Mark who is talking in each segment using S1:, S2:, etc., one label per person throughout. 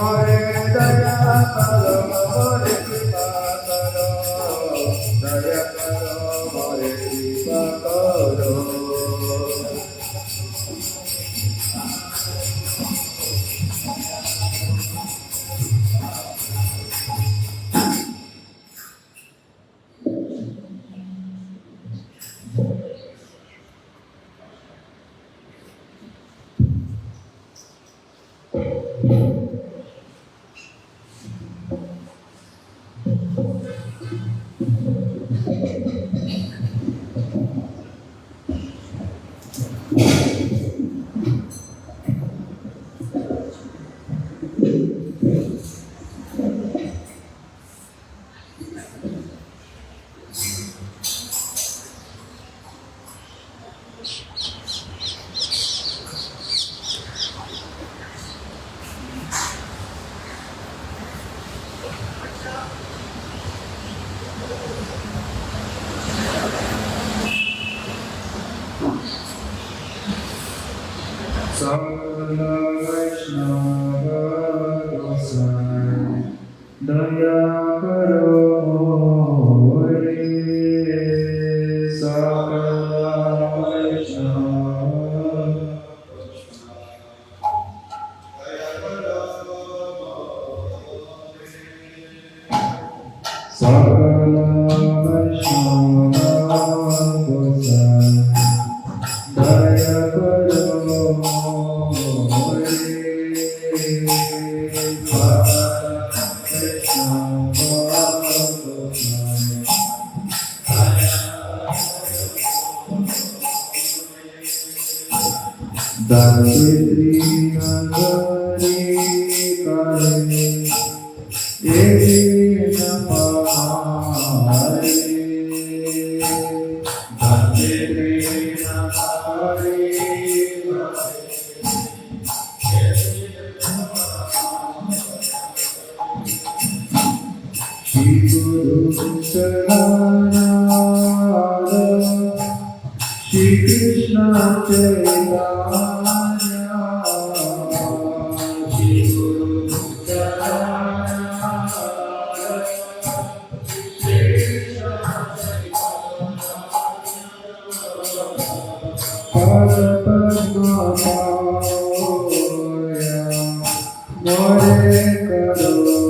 S1: मोरे दया करो मोरे कृपा करो दया करो मोरे कृपा करो दया करो मोरे सकल वैष्णव सकल वैष्णव दया करो मोरे दासित्री नगरी करे एक नपारे दासित्री नगरी श्री गुरु शरणागत श्री कृष्ण चैतन्य श्री गुरु शरणागत श्री कृष्ण पद पद्म पाया मोरे करो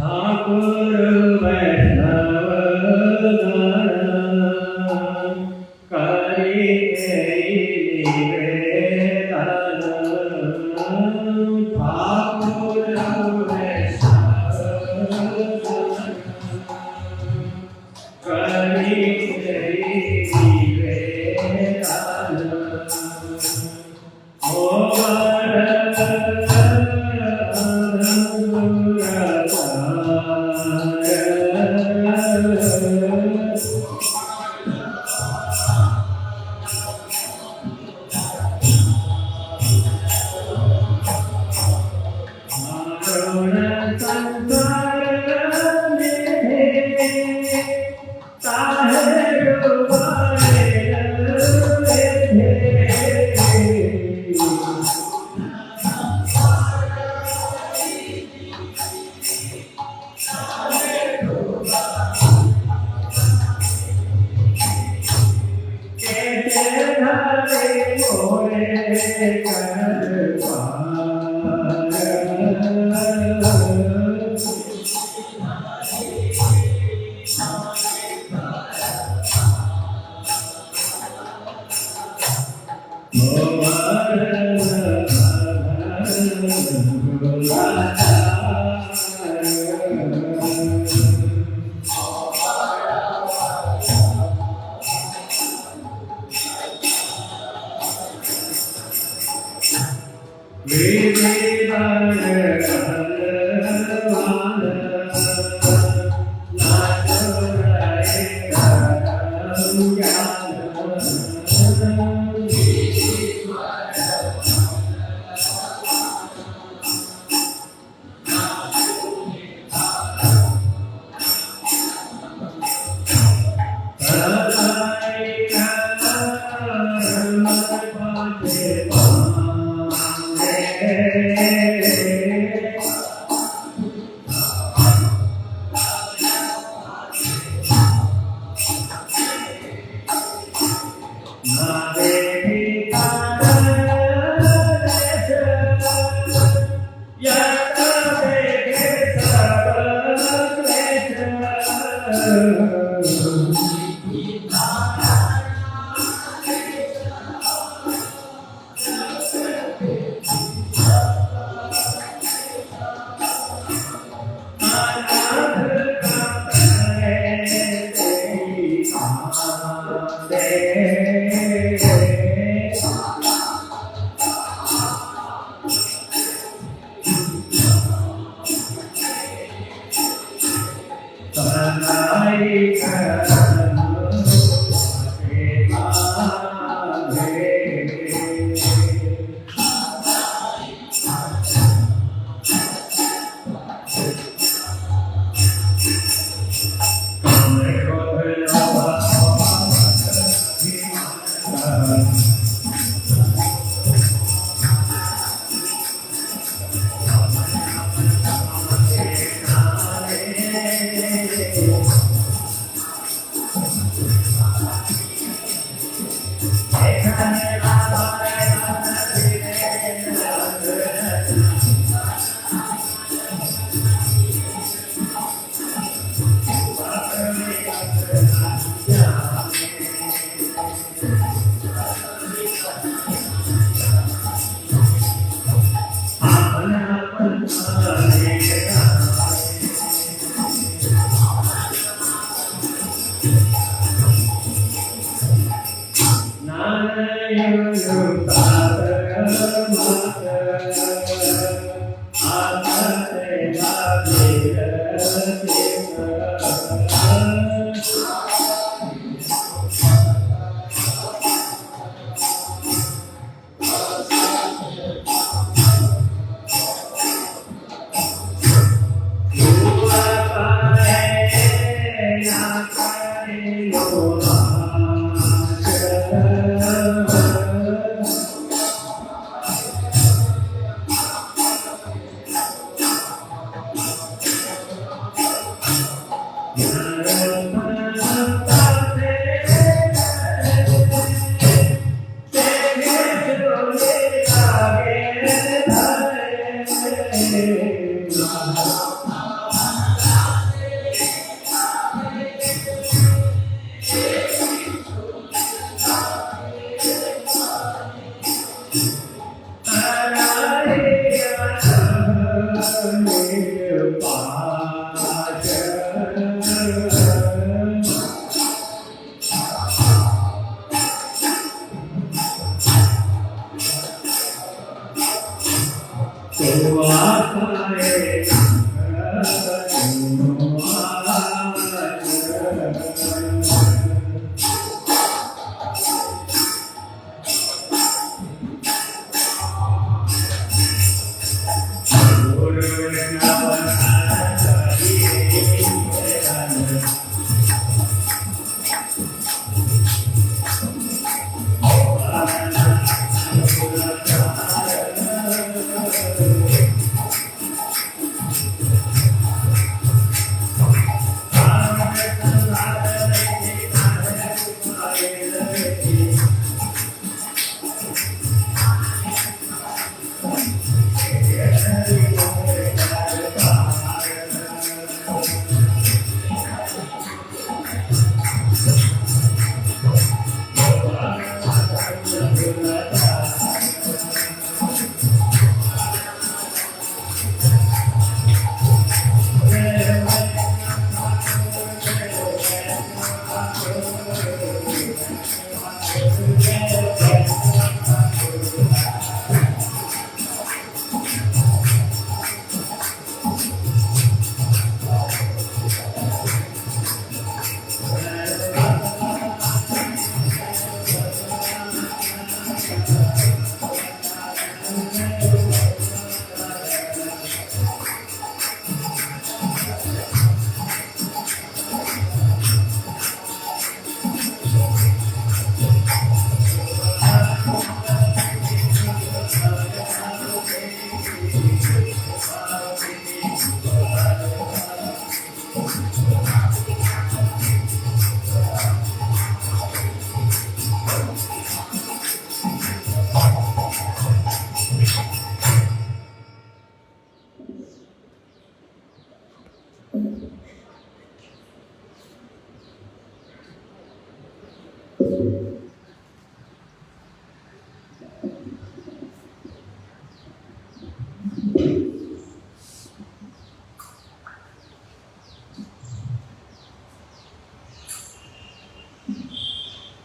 S1: ठाकुर वैष्णव करि निवेदन ठाकुर वैष्णव करि निवेदन ओ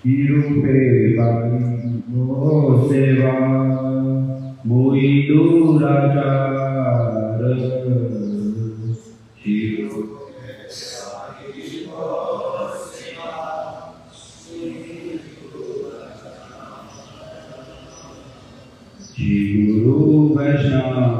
S2: Irupe bagi mo seva mui duracara Guru Vaishnava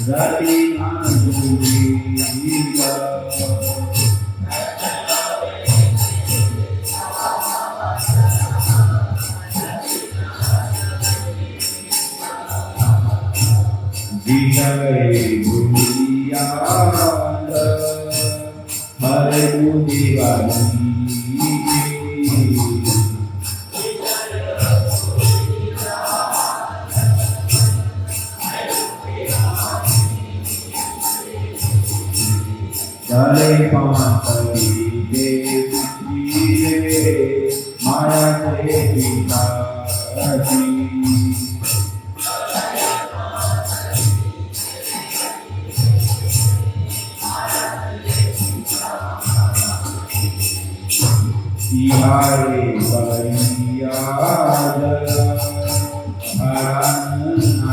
S2: Rapi Nari Gita याद हरे बुद्धिवादी चले पांचवी देव माया से पिता Hare Pariyada Aranajaya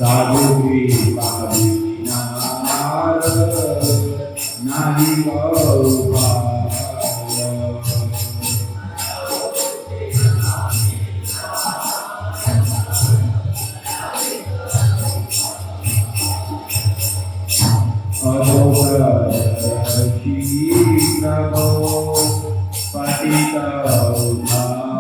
S2: Sadhu Vipavinara Nahi Gaupaya Namo Patita Udhara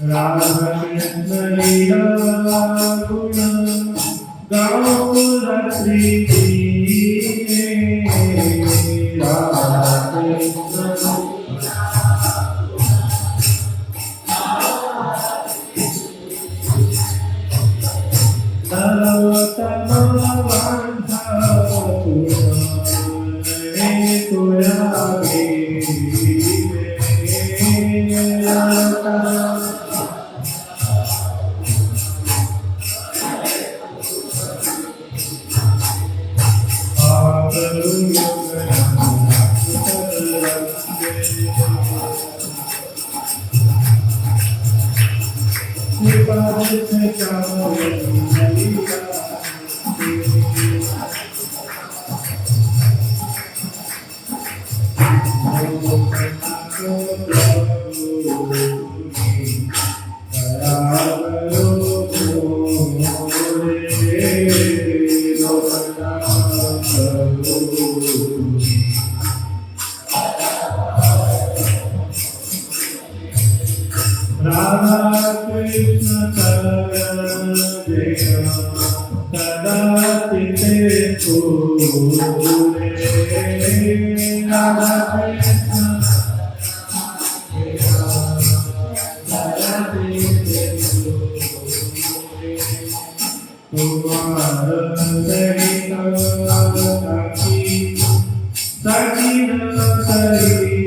S2: Radha Krishna लीला गुण गाओ रात्रि Radha Krishna Radha Krishna Saradeka Sada Tite Kure Radha Krishna Sada Tite Kure Kumara Sarita Saki Sakina Sarite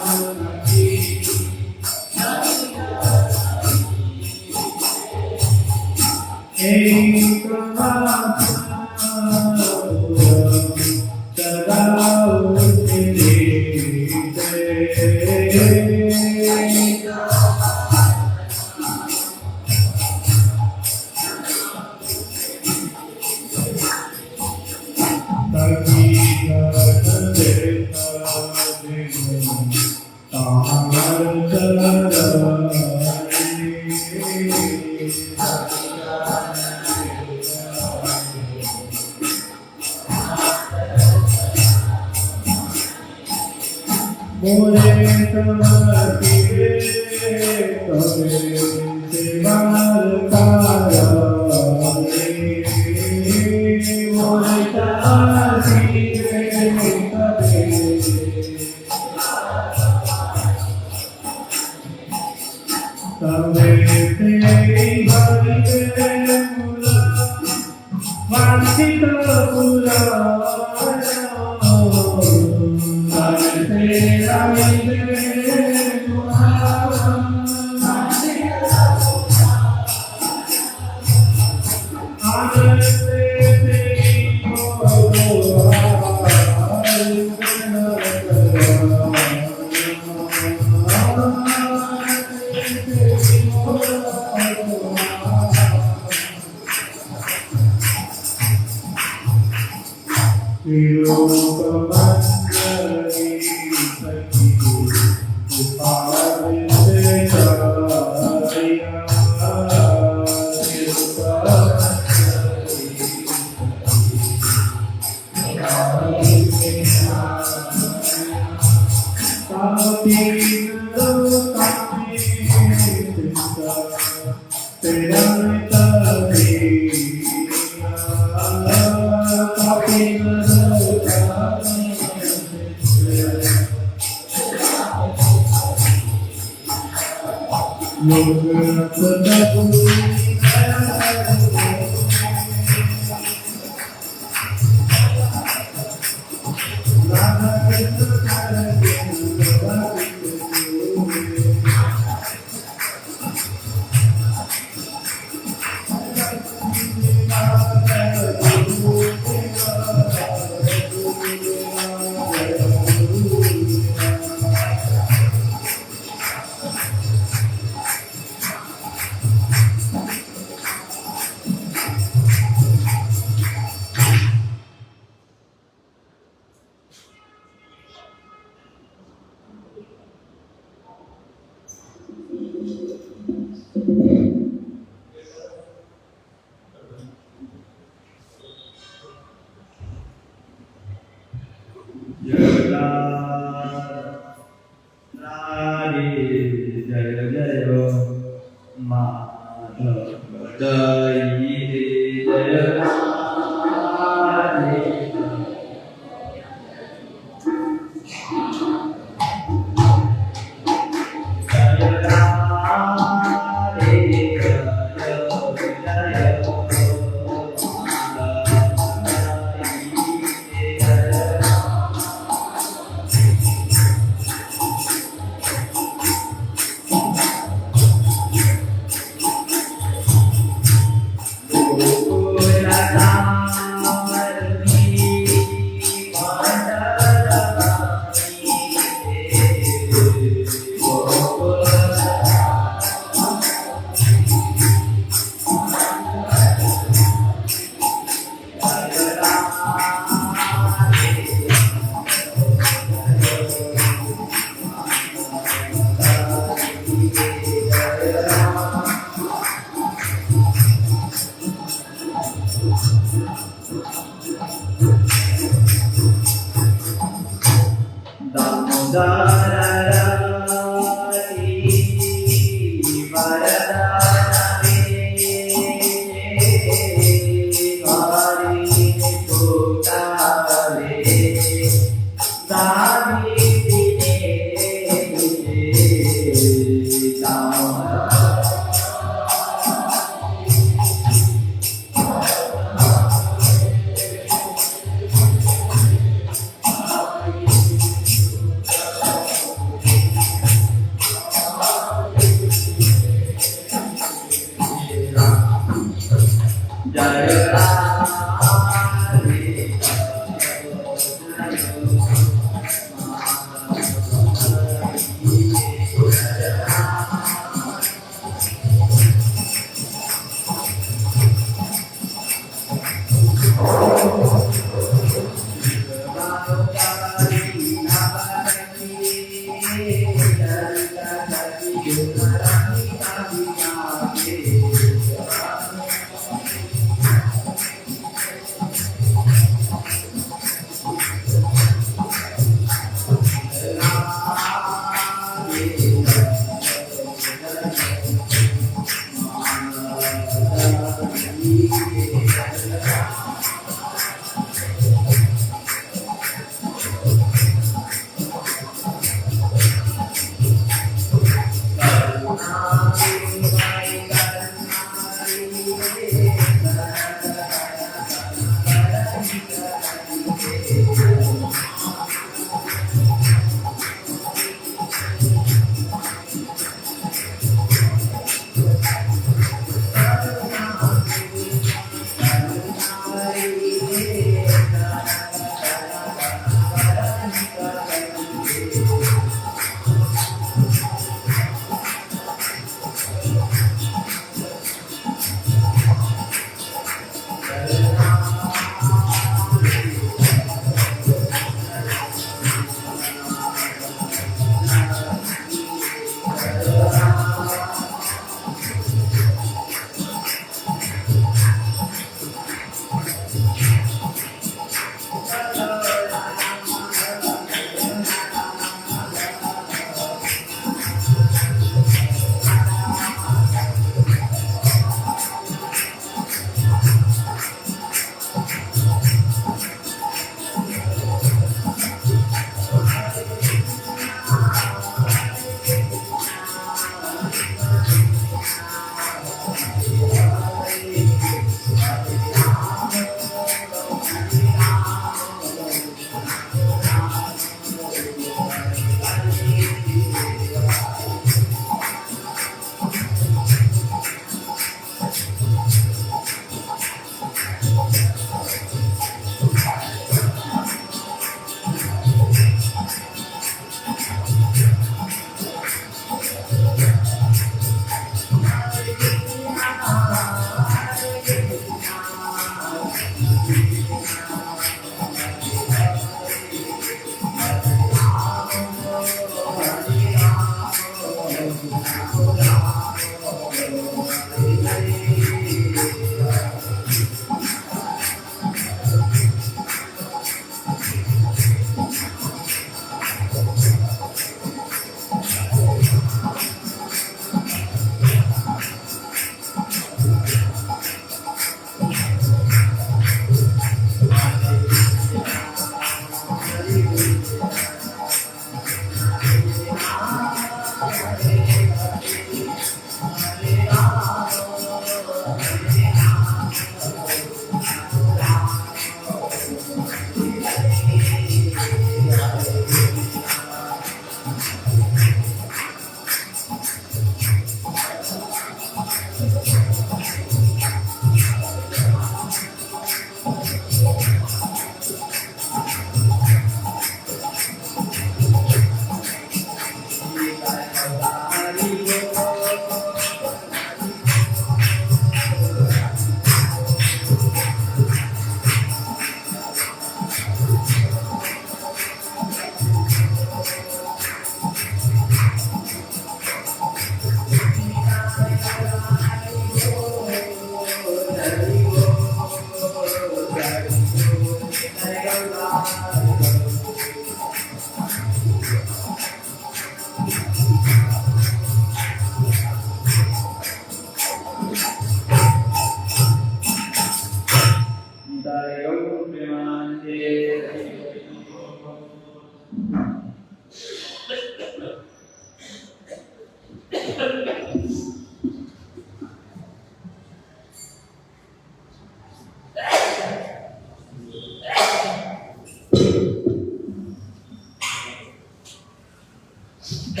S2: ओम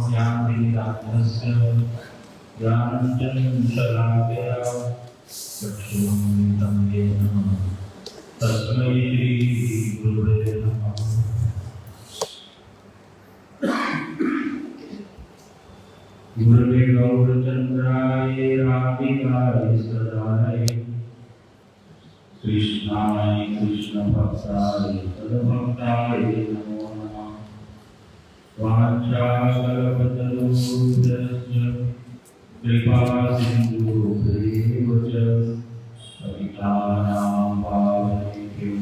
S2: ज्ञानदीनाथस्य ज्ञानञ्जनशलाकया चक्षुरुन्मिलितं येन तस्मै श्रीगुरुवे नमः। गुरुवे गौरचन्द्राय राधिकाय सदाय कृष्णाय कृष्णभक्ताय तद्भक्ताय नमो नमः। वाञ्छाकल्पतरुभ्यश्च कृपासिन्धुभ्येव च पतितानां पावनेभ्यो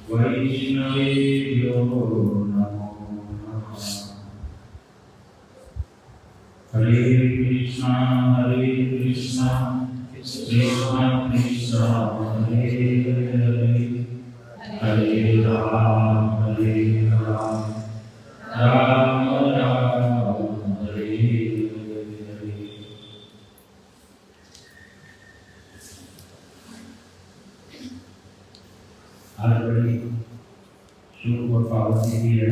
S2: वैष्णवेभ्यो नमो नमः। हरे कृष्णा कृष्णा कृष्णा हरे हरे हरे राम राम राम हरे हरे। आज बड़ी शुभ और पावन तिथि है,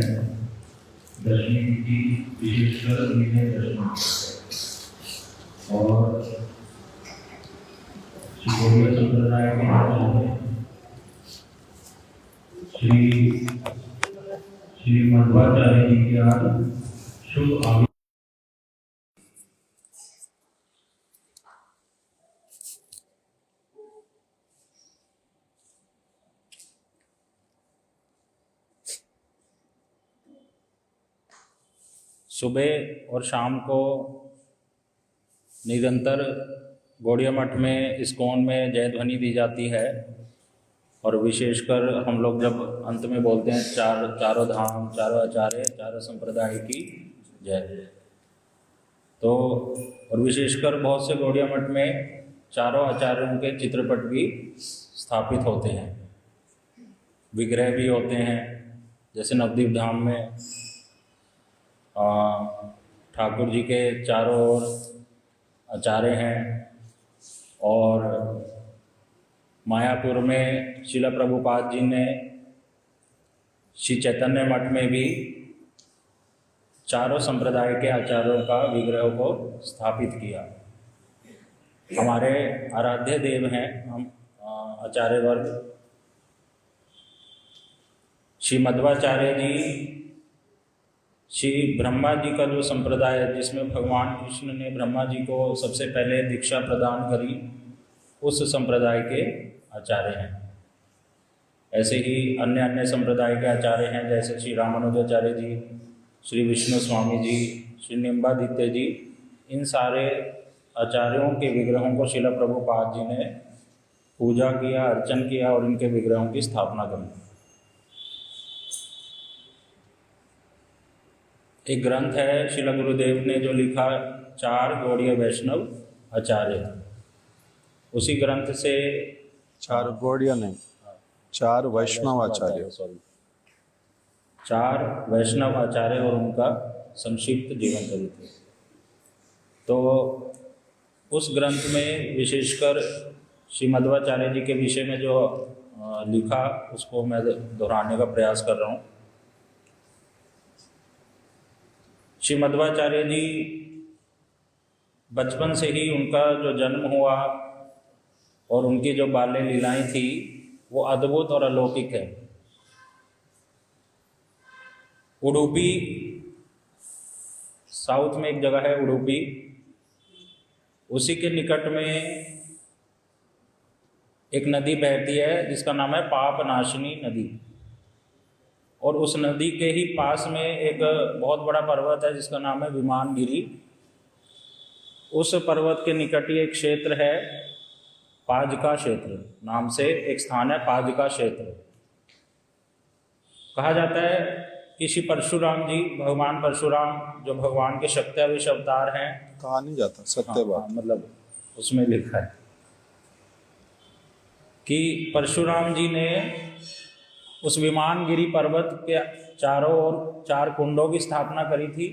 S2: दशमी तिथि, विशेषकर विजय दशमी। और गौड़ीय संप्रदाय के श्री मध्वाचार्य जी की आज शुभ आगमन।
S3: सुबह और शाम को निरंतर गौड़िया मठ में इस्कॉन में जय ध्वनि दी जाती है। और विशेषकर हम लोग जब अंत में बोलते हैं चारों धाम, चारों आचार्य, चारों संप्रदाय की जय। तो और विशेषकर बहुत से गौड़िया मठ में चारों आचार्यों के चित्रपट भी स्थापित होते हैं, विग्रह भी होते हैं। जैसे नवदीप धाम में ठाकुर जी के चारों ओर आचार्य हैं, और मायापुर में शिला प्रभुपाद जी ने श्री चैतन्य मठ में भी चारों संप्रदाय के आचार्यों का विग्रह को स्थापित किया। हमारे आराध्य देव हैं हम आचार्य वर्ग श्री मध्वाचार्य जी, श्री ब्रह्मा जी का जो संप्रदाय है जिसमें भगवान कृष्ण ने ब्रह्मा जी को सबसे पहले दीक्षा प्रदान करी, उस संप्रदाय के आचार्य हैं। ऐसे ही अन्य अन्य संप्रदाय के आचार्य हैं, जैसे श्री रामानुजाचार्य जी, श्री विष्णु स्वामी जी, श्री निम्बादित्य जी। इन सारे आचार्यों के विग्रहों को शिला प्रभुपाद जी ने पूजा किया, अर्चन किया और इनके विग्रहों की स्थापना करी। एक ग्रंथ है शिला गुरुदेव ने जो लिखा, 4 गौड़ीय वैष्णव आचार्य। उसी ग्रंथ से
S4: 4 गौड़ीय नहीं, 4 वैष्णव आचार्य,
S3: 4 वैष्णव आचार्य और उनका संक्षिप्त जीवन चरित्र। तो उस ग्रंथ में विशेषकर श्री मध्वाचार्य जी के विषय में जो लिखा, उसको मैं दोहराने का प्रयास कर रहा हूँ। श्री मध्वाचार्य जी बचपन से ही उनका जो जन्म हुआ और उनकी जो बाल्य लीलाएं थी वो अद्भुत और अलौकिक है। उडुपी, साउथ में एक जगह है उडुपी, उसी के निकट में एक नदी बहती है जिसका नाम है पापनाशिनी नदी। और उस नदी के ही पास में एक बहुत बड़ा पर्वत है जिसका नाम है विमानगिरी। उस पर्वत के निकट ही एक क्षेत्र है, पाजका क्षेत्र नाम से एक स्थान है, पाजका क्षेत्र। कहा जाता है कि श्री परशुराम जी, भगवान परशुराम जो भगवान के सत्याविश अवतार हैं।
S4: कहा नहीं जाता, सत्य बात।
S3: मतलब उसमें लिखा है कि परशुराम जी ने उस विमानगिरी पर्वत के चारों ओर 4 कुंडों की स्थापना करी थी,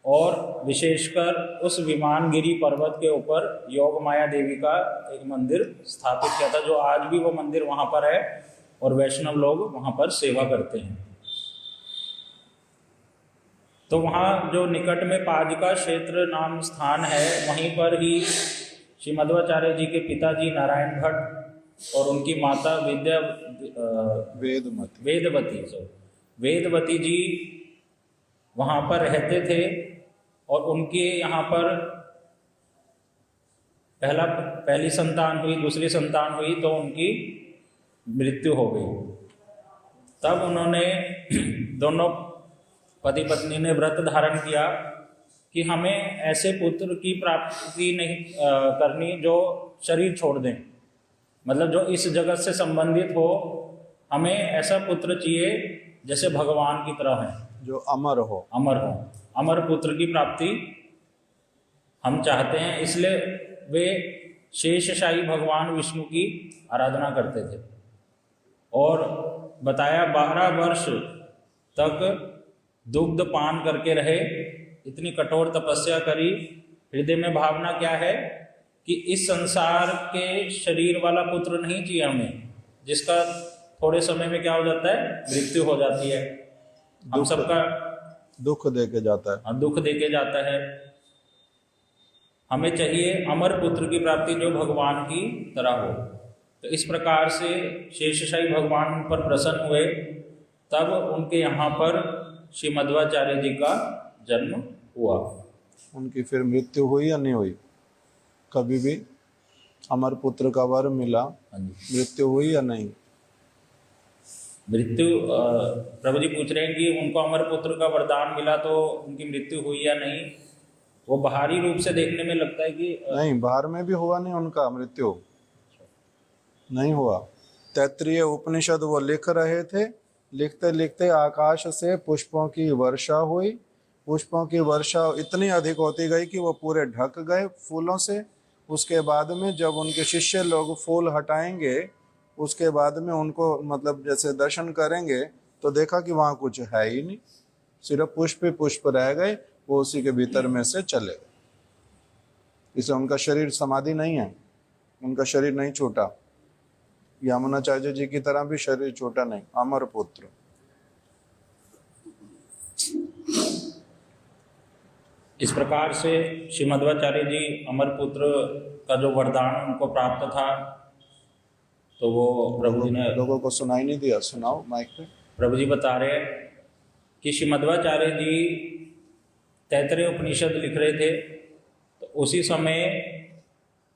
S3: और विशेषकर उस विमानगिरी पर्वत के ऊपर योग माया देवी का एक मंदिर स्थापित किया था, जो आज भी वो मंदिर वहाँ पर है और वैष्णव लोग वहाँ पर सेवा करते हैं। तो वहाँ जो निकट में पाजिका क्षेत्र नाम स्थान है, वहीं पर ही श्री मध्वाचार्य जी के पिताजी नारायण भट्ट और उनकी माता वेदवती जी वहाँ पर रहते थे, और उनके यहाँ पर पहली संतान हुई, दूसरी संतान हुई तो उनकी मृत्यु हो गई। तब उन्होंने दोनों पति पत्नी ने व्रत धारण किया कि हमें ऐसे पुत्र की प्राप्ति नहीं करनी जो शरीर छोड़ दें, मतलब जो इस जगत से संबंधित हो। हमें ऐसा पुत्र चाहिए जैसे भगवान की तरह है,
S4: जो अमर हो।
S3: अमर पुत्र की प्राप्ति हम चाहते हैं। इसलिए वे शेषशाही भगवान विष्णु की आराधना करते थे, और बताया 12 वर्ष तक दुग्ध पान करके रहे, इतनी कठोर तपस्या करी। हृदय में भावना क्या है कि इस संसार के शरीर वाला पुत्र नहीं चाहिए हमें, जिसका थोड़े समय में क्या हो जाता है, मृत्यु हो जाती है। हम सबका
S4: दुख देके जाता है।
S3: दुख देके जाता है। हमें चाहिए अमर पुत्र की प्राप्ति जो भगवान की तरह हो। तो इस प्रकार से शेषशाही भगवान उन पर प्रसन्न हुए। तब उनके यहाँ पर श्री मध्वाचार्य जी का जन्म हुआ।
S4: उनकी फिर मृत्यु हुई या नहीं हुई? कभी भी अमर पुत्र का वर मिला, मृत्यु हुई या नहीं?
S3: मृत्यु प्रभु जी पूछ रहे हैं कि उनको अमर पुत्र का वरदान मिला तो उनकी मृत्यु हुई या नहीं। वो बाहरी रूप से देखने में लगता है कि
S4: नहीं, बाहर में भी हुआ नहीं, उनका मृत्यु नहीं हुआ। तैत्तिरीय उपनिषद वो लिख रहे थे, लिखते लिखते आकाश से पुष्पों की वर्षा हुई। पुष्पों की वर्षा इतनी अधिक होती गई कि वो पूरे ढक गए फूलों से। उसके बाद में जब उनके शिष्य लोग फूल हटाएंगे, उसके बाद में उनको मतलब जैसे दर्शन करेंगे तो देखा कि वहाँ कुछ है ही नहीं, सिर्फ पुष्प ही पुष्प रह गए। वो उसी के भीतर में से चले गए। इसलिए उनका शरीर समाधि नहीं है, उनका शरीर नहीं छूटा। यमुनाचार्य जी की तरह भी शरीर छूटा नहीं, अमर पुत्र।
S3: इस प्रकार से श्री मध्वाचार्य जी अमर पुत्र का जो वरदान उनको प्राप्त था, तो वो प्रभु जी ने
S4: लोगों को सुनाई नहीं दिया। सुनाओ माइक पे। प्रभु
S3: जी बता रहे हैं कि श्री मध्वाचार्य जी तैत्तिरीय उपनिषद लिख रहे थे, तो उसी समय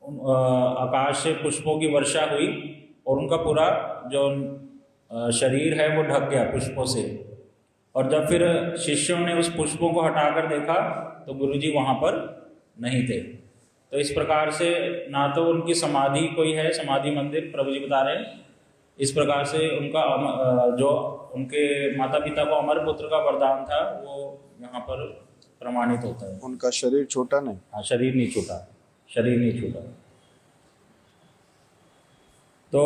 S3: आकाश से पुष्पों की वर्षा हुई और उनका पूरा जो शरीर है वो ढक गया पुष्पों से। और जब फिर शिष्यों ने उस पुष्पों को हटाकर देखा तो गुरुजी वहाँ पर नहीं थे। तो इस प्रकार से ना तो उनकी समाधि कोई है, समाधि मंदिर प्रभु जी बता रहे हैं। इस प्रकार से उनका जो उनके माता पिता को अमर पुत्र का वरदान था वो यहाँ पर प्रमाणित होता है।
S4: उनका शरीर छोटा नहीं।
S3: हाँ, शरीर नहीं छूटा, शरीर नहीं छूटा। तो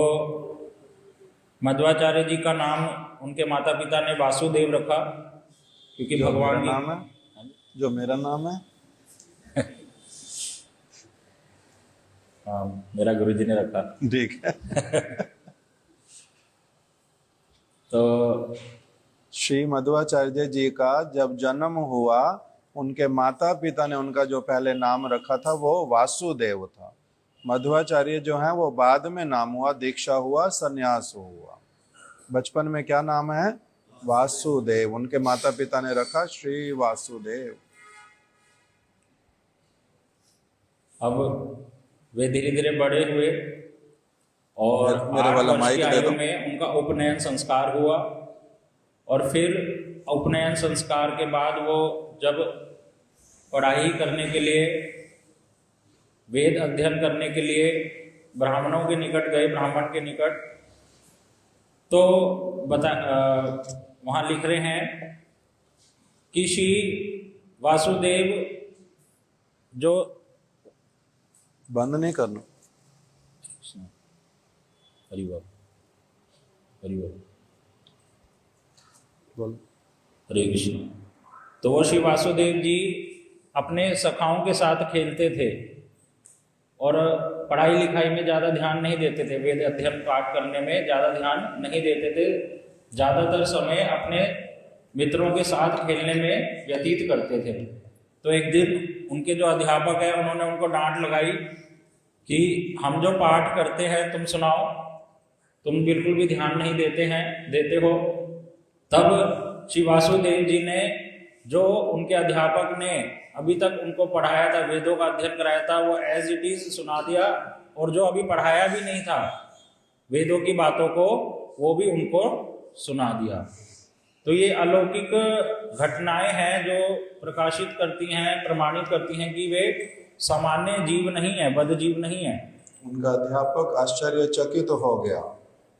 S3: मध्वाचार्य जी का नाम उनके माता पिता ने वासुदेव रखा, क्योंकि भगवान
S4: का नाम है, जो मेरा नाम है।
S3: हाँ, मेरा गुरुजी ने रखा।
S4: ठीक है।
S3: तो
S4: श्री मध्वाचार्य जी का जब जन्म हुआ, उनके माता पिता ने उनका जो पहले नाम रखा था वो वासुदेव था। मध्वाचार्य जो है वो बाद में नाम हुआ, दीक्षा हुआ, संन्यास हुआ। बचपन में क्या नाम है? वासुदेव। उनके माता पिता ने रखा श्री वासुदेव।
S3: अब वे धीरे धीरे बड़े हुए और
S4: मेरे वाला माइक दे दो।
S3: में उनका उपनयन संस्कार हुआ, और फिर उपनयन संस्कार के बाद वो जब पढ़ाई करने के लिए, वेद अध्ययन करने के लिए ब्राह्मणों के निकट गए, ब्राह्मण के निकट, तो वहाँ लिख रहे हैं कि श्री वासुदेव जो
S4: बंद नहीं करना।
S3: हरिवल हरिवल
S4: बोल।
S3: हरे कृष्ण। तो वो श्री वासुदेव जी अपने सखाओं के साथ खेलते थे और पढ़ाई लिखाई में ज़्यादा ध्यान नहीं देते थे, वेद अध्ययन पाठ करने में ज़्यादा ध्यान नहीं देते थे, ज़्यादातर समय अपने मित्रों के साथ खेलने में व्यतीत करते थे। तो एक दिन उनके जो अध्यापक हैं उन्होंने उनको डांट लगाई कि हम जो पाठ करते हैं तुम सुनाओ, तुम बिल्कुल भी ध्यान नहीं देते हो। तब श्री वासुदेव जी ने जो उनके अध्यापक ने अभी तक उनको पढ़ाया था, वेदों का अध्ययन कराया था, वो एज इट इज सुना दिया, और जो अभी पढ़ाया भी नहीं था वेदों की बातों को, वो भी उनको सुना दिया। तो ये अलौकिक घटनाएं हैं जो प्रकाशित करती हैं, प्रमाणित करती हैं कि वे सामान्य जीव नहीं है, बद्ध जीव नहीं है।
S4: उनका अध्यापक आश्चर्यचकित हो गया।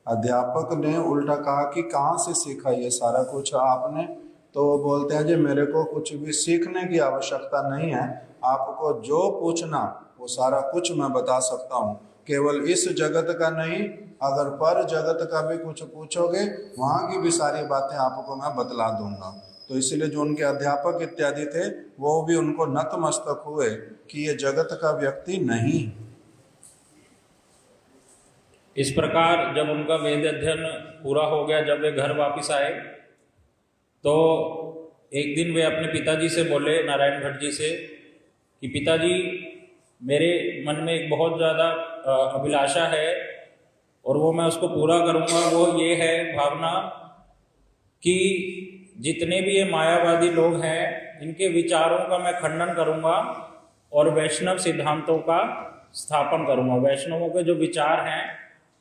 S4: अध्यापक ने उल्टा कहा कि कहाँ से सीखा ये सारा कुछ आपने? तो वो बोलते हैं जी मेरे को कुछ भी सीखने की आवश्यकता नहीं है, आपको जो पूछना वो सारा कुछ मैं बता सकता हूँ, केवल इस जगत का नहीं, अगर पर जगत का भी कुछ पूछोगे वहाँ की भी सारी बातें आपको मैं बतला दूंगा। तो इसलिए जो उनके अध्यापक इत्यादि थे वो भी उनको नतमस्तक हुए कि ये जगत का व्यक्ति नहीं।
S3: इस प्रकार जब उनका वेद अध्ययन पूरा हो गया, जब वे घर वापस आए तो एक दिन वे अपने पिताजी से बोले, नारायण भट्ट जी से, कि पिताजी मेरे मन में एक बहुत ज़्यादा अभिलाषा है और वो मैं उसको पूरा करूँगा। वो ये है भावना कि जितने भी ये मायावादी लोग हैं इनके विचारों का मैं खंडन करूँगा और वैष्णव सिद्धांतों का स्थापन करूँगा। वैष्णवों के जो विचार हैं,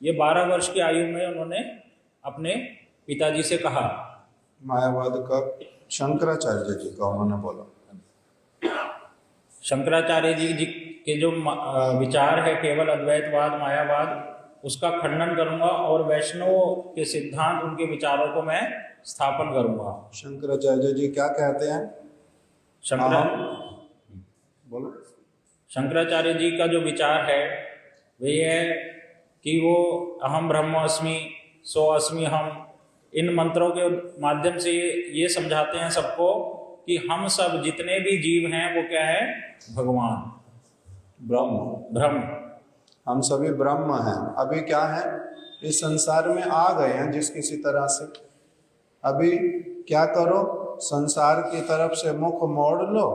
S3: ये 12 वर्ष की आयु में उन्होंने अपने पिताजी से कहा।
S4: मायावाद का शंकराचार्य जी का उन्होंने बोला।
S3: शंकराचार्य जी के जो विचार है केवल अद्वैतवाद, मायावाद, उसका खंडन करूंगा और वैष्णवों के सिद्धांत, उनके विचारों को मैं स्थापन करूंगा।
S4: शंकराचार्य जी क्या कहते हैं? बोलो।
S3: शंकराचार्य जी का जो विचार है वह ये है कि वो अहम ब्रह्मास्मि सो अस्मि हम, इन मंत्रों के माध्यम से ये समझाते हैं सबको कि हम सब जितने भी जीव हैं वो क्या है? भगवान, ब्रह्म।
S4: हम सभी ब्रह्म हैं। अभी क्या है, इस संसार में आ गए हैं जिस किसी तरह से। अभी क्या करो, संसार की तरफ से मुख मोड़ लो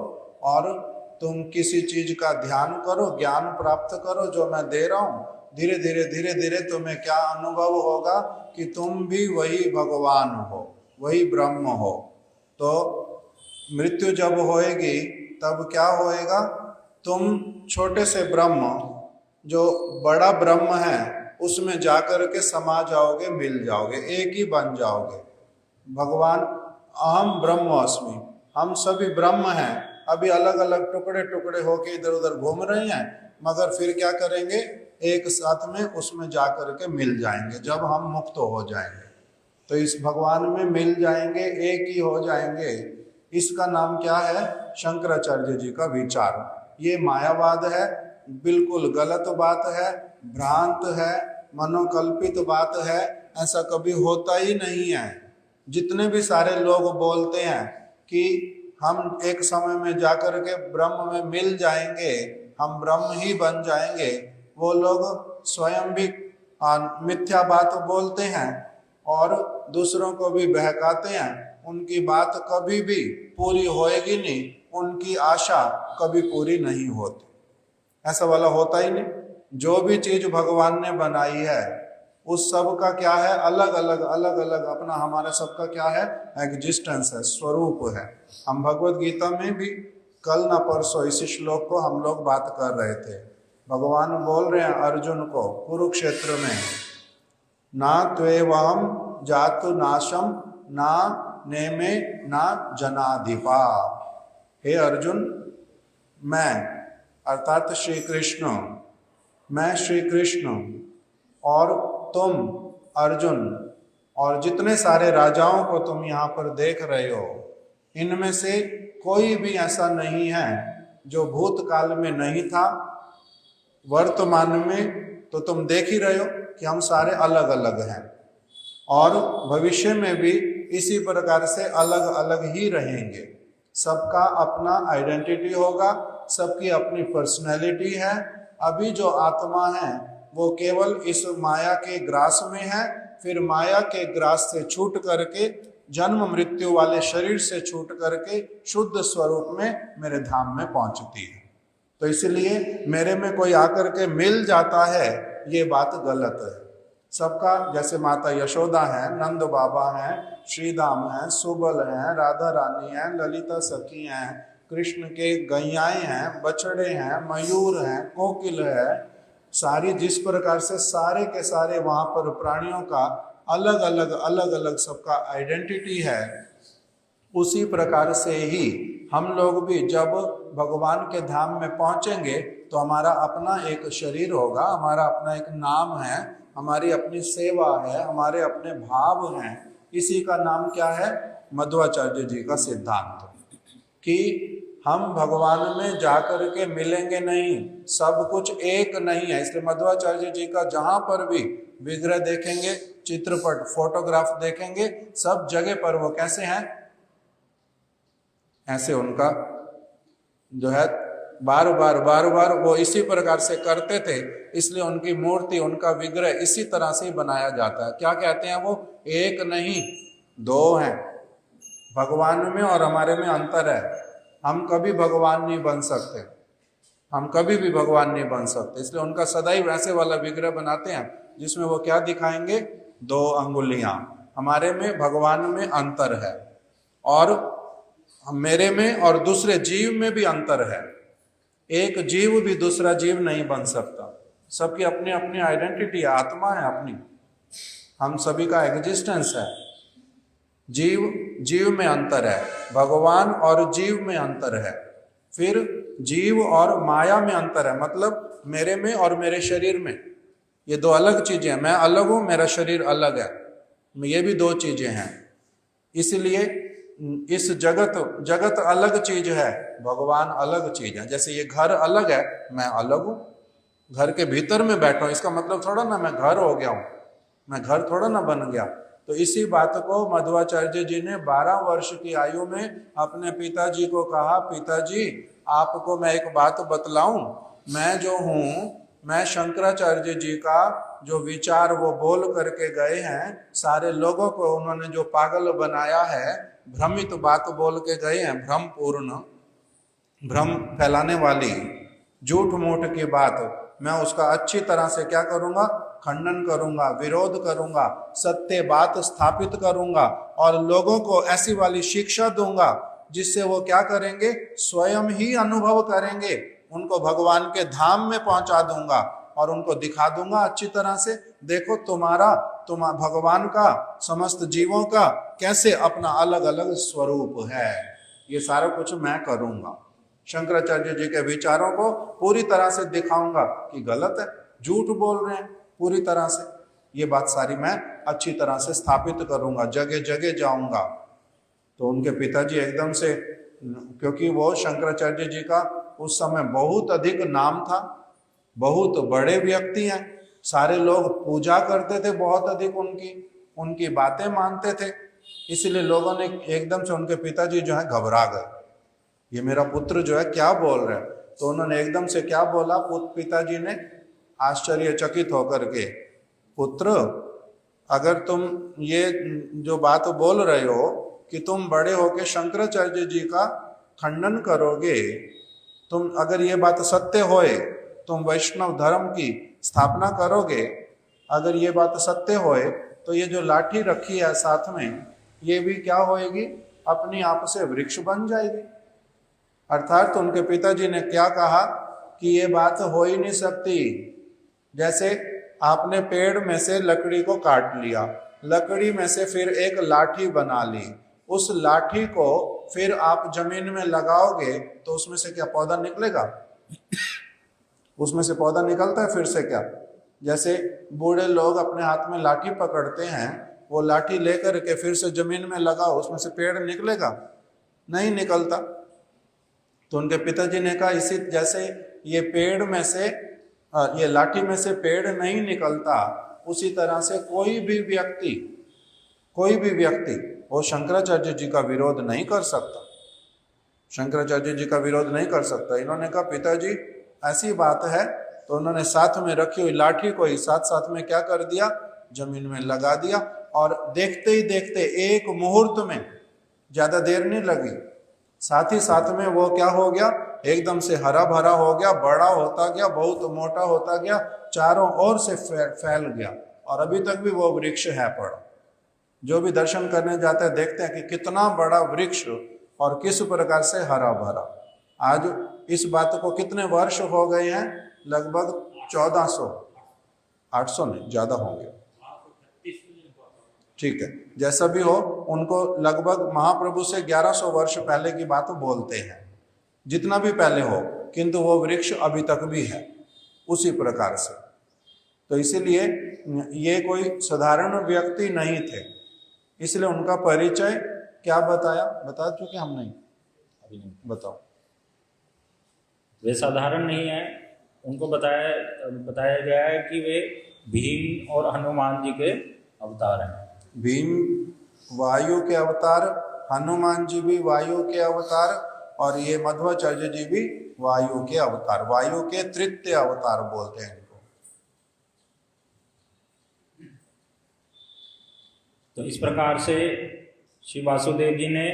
S4: और तुम किसी चीज का ध्यान करो, ज्ञान प्राप्त करो जो मैं दे रहा हूँ। धीरे धीरे तुम्हें क्या अनुभव होगा कि तुम भी वही भगवान हो, वही ब्रह्म हो। तो मृत्यु जब होएगी तब क्या होएगा, तुम छोटे से ब्रह्म जो बड़ा ब्रह्म है उसमें जाकर के समा जाओगे, मिल जाओगे, एक ही बन जाओगे। भगवान अहम ब्रह्मास्मि, हम सभी ब्रह्म हैं। अभी अलग अलग टुकड़े टुकड़े होके इधर उधर घूम रहे हैं, मगर फिर क्या करेंगे, एक साथ में उसमें जाकर के मिल जाएंगे जब हम मुक्त हो जाएंगे। तो इस भगवान में मिल जाएंगे, एक ही हो जाएंगे। इसका नाम क्या है? शंकराचार्य जी का विचार। ये मायावाद है, बिल्कुल गलत बात है, भ्रांत है, मनोकल्पित बात है। ऐसा कभी होता ही नहीं है। जितने भी सारे लोग बोलते हैं कि हम एक समय में जाकर के ब्रह्म में मिल जाएंगे, हम ब्रह्म ही बन जाएंगे, वो लोग स्वयं भी मिथ्या बात बोलते हैं और दूसरों को भी बहकाते हैं। उनकी बात कभी भी पूरी होएगी नहीं, उनकी आशा कभी पूरी नहीं होती। ऐसा वाला होता ही नहीं। जो भी चीज भगवान ने बनाई है उस सब का क्या है, अलग अलग अपना, हमारा सबका क्या है, एग्जिस्टेंस है, स्वरूप है। हम भगवत गीता में भी कल ना परसों इसी श्लोक को हम लोग बात कर रहे थे। भगवान बोल रहे हैं अर्जुन को कुरुक्षेत्र में, ना त्वेवहम जातु नाशम ना नेमे ना जनाधिपा। हे अर्जुन, मैं अर्थात श्री कृष्ण, मैं श्री कृष्ण और तुम अर्जुन और जितने सारे राजाओं को तुम यहाँ पर देख रहे हो, इनमें से कोई भी ऐसा नहीं है जो भूतकाल में नहीं था। वर्तमान में तो तुम देख ही रहे हो कि हम सारे अलग अलग हैं, और भविष्य में भी इसी प्रकार से अलग अलग ही रहेंगे। सबका अपना आइडेंटिटी होगा, सबकी अपनी पर्सनैलिटी है। अभी जो आत्मा है वो केवल इस माया के ग्रास में है, फिर माया के ग्रास से छूट करके, जन्म मृत्यु वाले शरीर से छूट करके शुद्ध स्वरूप में मेरे धाम में पहुंचती है। तो इसलिए मेरे में कोई आकर के मिल जाता है, ये बात गलत है। सबका, जैसे माता यशोदा है, नंद बाबा हैं, श्रीदाम हैं, सुबल हैं, राधा रानी हैं, ललिता सखी हैं, कृष्ण के गैयाएं हैं, बछड़े हैं, मयूर हैं, कोकिल है, सारी जिस प्रकार से सारे के सारे वहां पर प्राणियों का अलग अलग सबका आइडेंटिटी है, उसी प्रकार से ही हम लोग भी जब भगवान के धाम में पहुंचेंगे तो हमारा अपना एक शरीर होगा, हमारा अपना एक नाम है, हमारी अपनी सेवा है, हमारे अपने भाव हैं। इसी का नाम क्या है? मध्वाचार्य जी का सिद्धांत, कि हम भगवान में जाकर के मिलेंगे नहीं, सब कुछ एक नहीं है। इसलिए मध्वाचार्य जी का जहां पर भी विग्रह देखेंगे, चित्रपट, फोटोग्राफ देखेंगे, सब जगह पर वो कैसे हैं? ऐसे उनका जो है बार बार वो इसी प्रकार से करते थे, इसलिए उनकी मूर्ति, उनका विग्रह इसी तरह से ही बनाया जाता है। क्या कहते हैं वो? एक नहीं दो हैं। भगवान में और हमारे में अंतर है। हम कभी भगवान नहीं बन सकते, हम कभी भी भगवान नहीं बन सकते। इसलिए उनका सदैव ऐसे वाला विग्रह बनाते हैं जिसमें वो क्या दिखाएंगे? 2 अंगुलियां। हमारे में भगवान में अंतर है, और मेरे में और दूसरे जीव में भी अंतर है। एक जीव भी दूसरा जीव नहीं बन सकता। सबकी अपनी अपनी आइडेंटिटी है, आत्मा है अपनी, हम सभी का एग्जिस्टेंस है। जीव में अंतर है, भगवान और जीव में अंतर है, फिर जीव और माया में अंतर है, मतलब मेरे में और मेरे शरीर में। ये 2 अलग चीजें हैं। मैं अलग हूं, मेरा शरीर अलग है, ये भी 2 चीजें हैं। इसलिए इस जगत अलग चीज है, भगवान अलग चीज है। जैसे ये घर अलग है, मैं अलग हूं, घर के भीतर में बैठा हूं, इसका मतलब थोड़ा ना मैं घर हो गया हूं, मैं घर थोड़ा ना बन गया। तो इसी बात को मध्वाचार्य जी ने 12 वर्ष की आयु में अपने पिताजी को कहा, पिताजी आपको मैं एक बात बतलाऊं, मैं जो हूं, मैं शंकराचार्य जी का जो विचार वो बोल करके गए हैं, सारे लोगों को उन्होंने जो पागल बनाया है, भ्रमित बात बोल के गए हैं, भ्रम पूर्ण, भ्रम फैलाने वाली झूठ मूठ की बात, मैं उसका अच्छी तरह से क्या करूंगा? खंडन करूंगा, विरोध करूंगा, सत्य बात स्थापित करूंगा, और लोगों को ऐसी वाली शिक्षा दूंगा जिससे वो क्या करेंगे? स्वयं ही अनुभव करेंगे। उनको भगवान के धाम में पहुंचा दूंगा और उनको दिखा दूंगा अच्छी तरह से, देखो तुम्हारा भगवान का, समस्त जीवों का कैसे अपना अलग अलग स्वरूप है। ये सारा कुछ मैं करूंगा। शंकराचार्य जी के विचारों को पूरी तरह से दिखाऊंगा कि गलत है, झूठ बोल रहे हैं, पूरी तरह से ये बात सारी मैं अच्छी तरह से स्थापित करूंगा, जगह जगह जाऊंगा। तो उनके पिताजी एकदम से, क्योंकि वो शंकराचार्य जी का उस समय बहुत अधिक नाम था, बहुत बड़े व्यक्ति हैं, सारे लोग पूजा करते थे बहुत अधिक, उनकी बातें मानते थे। इसलिए लोगों ने एकदम से, उनके पिताजी जो है घबरा गए, ये मेरा पुत्र जो है क्या बोल रहा है। तो उन्होंने एकदम से क्या बोला, पिताजी ने आश्चर्यचकित होकर के, पुत्र अगर तुम ये जो बात बोल रहे हो कि तुम बड़े होके शंकराचार्य जी का खंडन करोगे, तुम अगर ये बात सत्य होए, तुम वैष्णव धर्म की स्थापना करोगे, अगर ये बात सत्य होए तो ये जो लाठी रखी है साथ में, ये भी क्या होएगी? अपनी आप से वृक्ष बन जाएगी। अर्थात उनके पिताजी ने क्या कहा कि ये बात हो ही नहीं सकती। जैसे आपने पेड़ में से लकड़ी को काट लिया, लकड़ी में से फिर एक लाठी बना ली, उस लाठी को फिर आप जमीन में लगाओगे तो उसमें से क्या पौधा निकलेगा? उसमें से पौधा निकलता है फिर से क्या? जैसे बूढ़े लोग अपने हाथ में लाठी पकड़ते हैं, वो लाठी लेकर के फिर से जमीन में लगाओ, उसमें से पेड़ निकलेगा? नहीं निकलता। तो उनके पिताजी ने कहा इसी जैसे ये पेड़ में से ये लाठी में से पेड़ नहीं निकलता, उसी तरह से कोई भी व्यक्ति वो शंकराचार्य जी का विरोध नहीं कर सकता, शंकराचार्य जी का विरोध नहीं कर सकता। इन्होंने कहा पिताजी ऐसी बात है, तो उन्होंने साथ में रखी हुई लाठी को ही साथ साथ में क्या कर दिया, जमीन में लगा दिया। और देखते ही देखते एक मुहूर्त में, ज्यादा देर नहीं लगी, साथ ही साथ में वो क्या हो गया, एकदम से हरा भरा हो गया, बड़ा होता गया, बहुत मोटा होता गया, चारों ओर से फैल गया, और अभी तक भी वो वृक्ष है पड़ा। जो भी दर्शन करने जाते हैं देखते हैं कि कितना बड़ा वृक्ष और किस प्रकार से हरा भरा। आज इस बात को कितने वर्ष हो गए हैं? लगभग 1400, 800 नहीं, ज्यादा होंगे, ठीक है, जैसा भी हो, उनको लगभग महाप्रभु से 1100 वर्ष पहले की बात बोलते हैं, जितना भी पहले हो, किंतु वो वृक्ष अभी तक भी है उसी प्रकार से। तो इसीलिए ये कोई साधारण व्यक्ति नहीं थे, इसलिए उनका परिचय क्या बताया, बता चुके हम? नहीं,
S3: अभी नहीं
S4: बताओ।
S3: वे साधारण नहीं है, उनको बताया गया है कि वे भीम और हनुमान जी के अवतार हैं।
S4: भीम वायु के अवतार, हनुमान जी भी वायु के अवतार, और ये मध्वाचार्य जी भी वायु के अवतार, वायु के तृतीय अवतार बोलते हैं इनको।
S3: तो इस प्रकार से श्री वासुदेव जी ने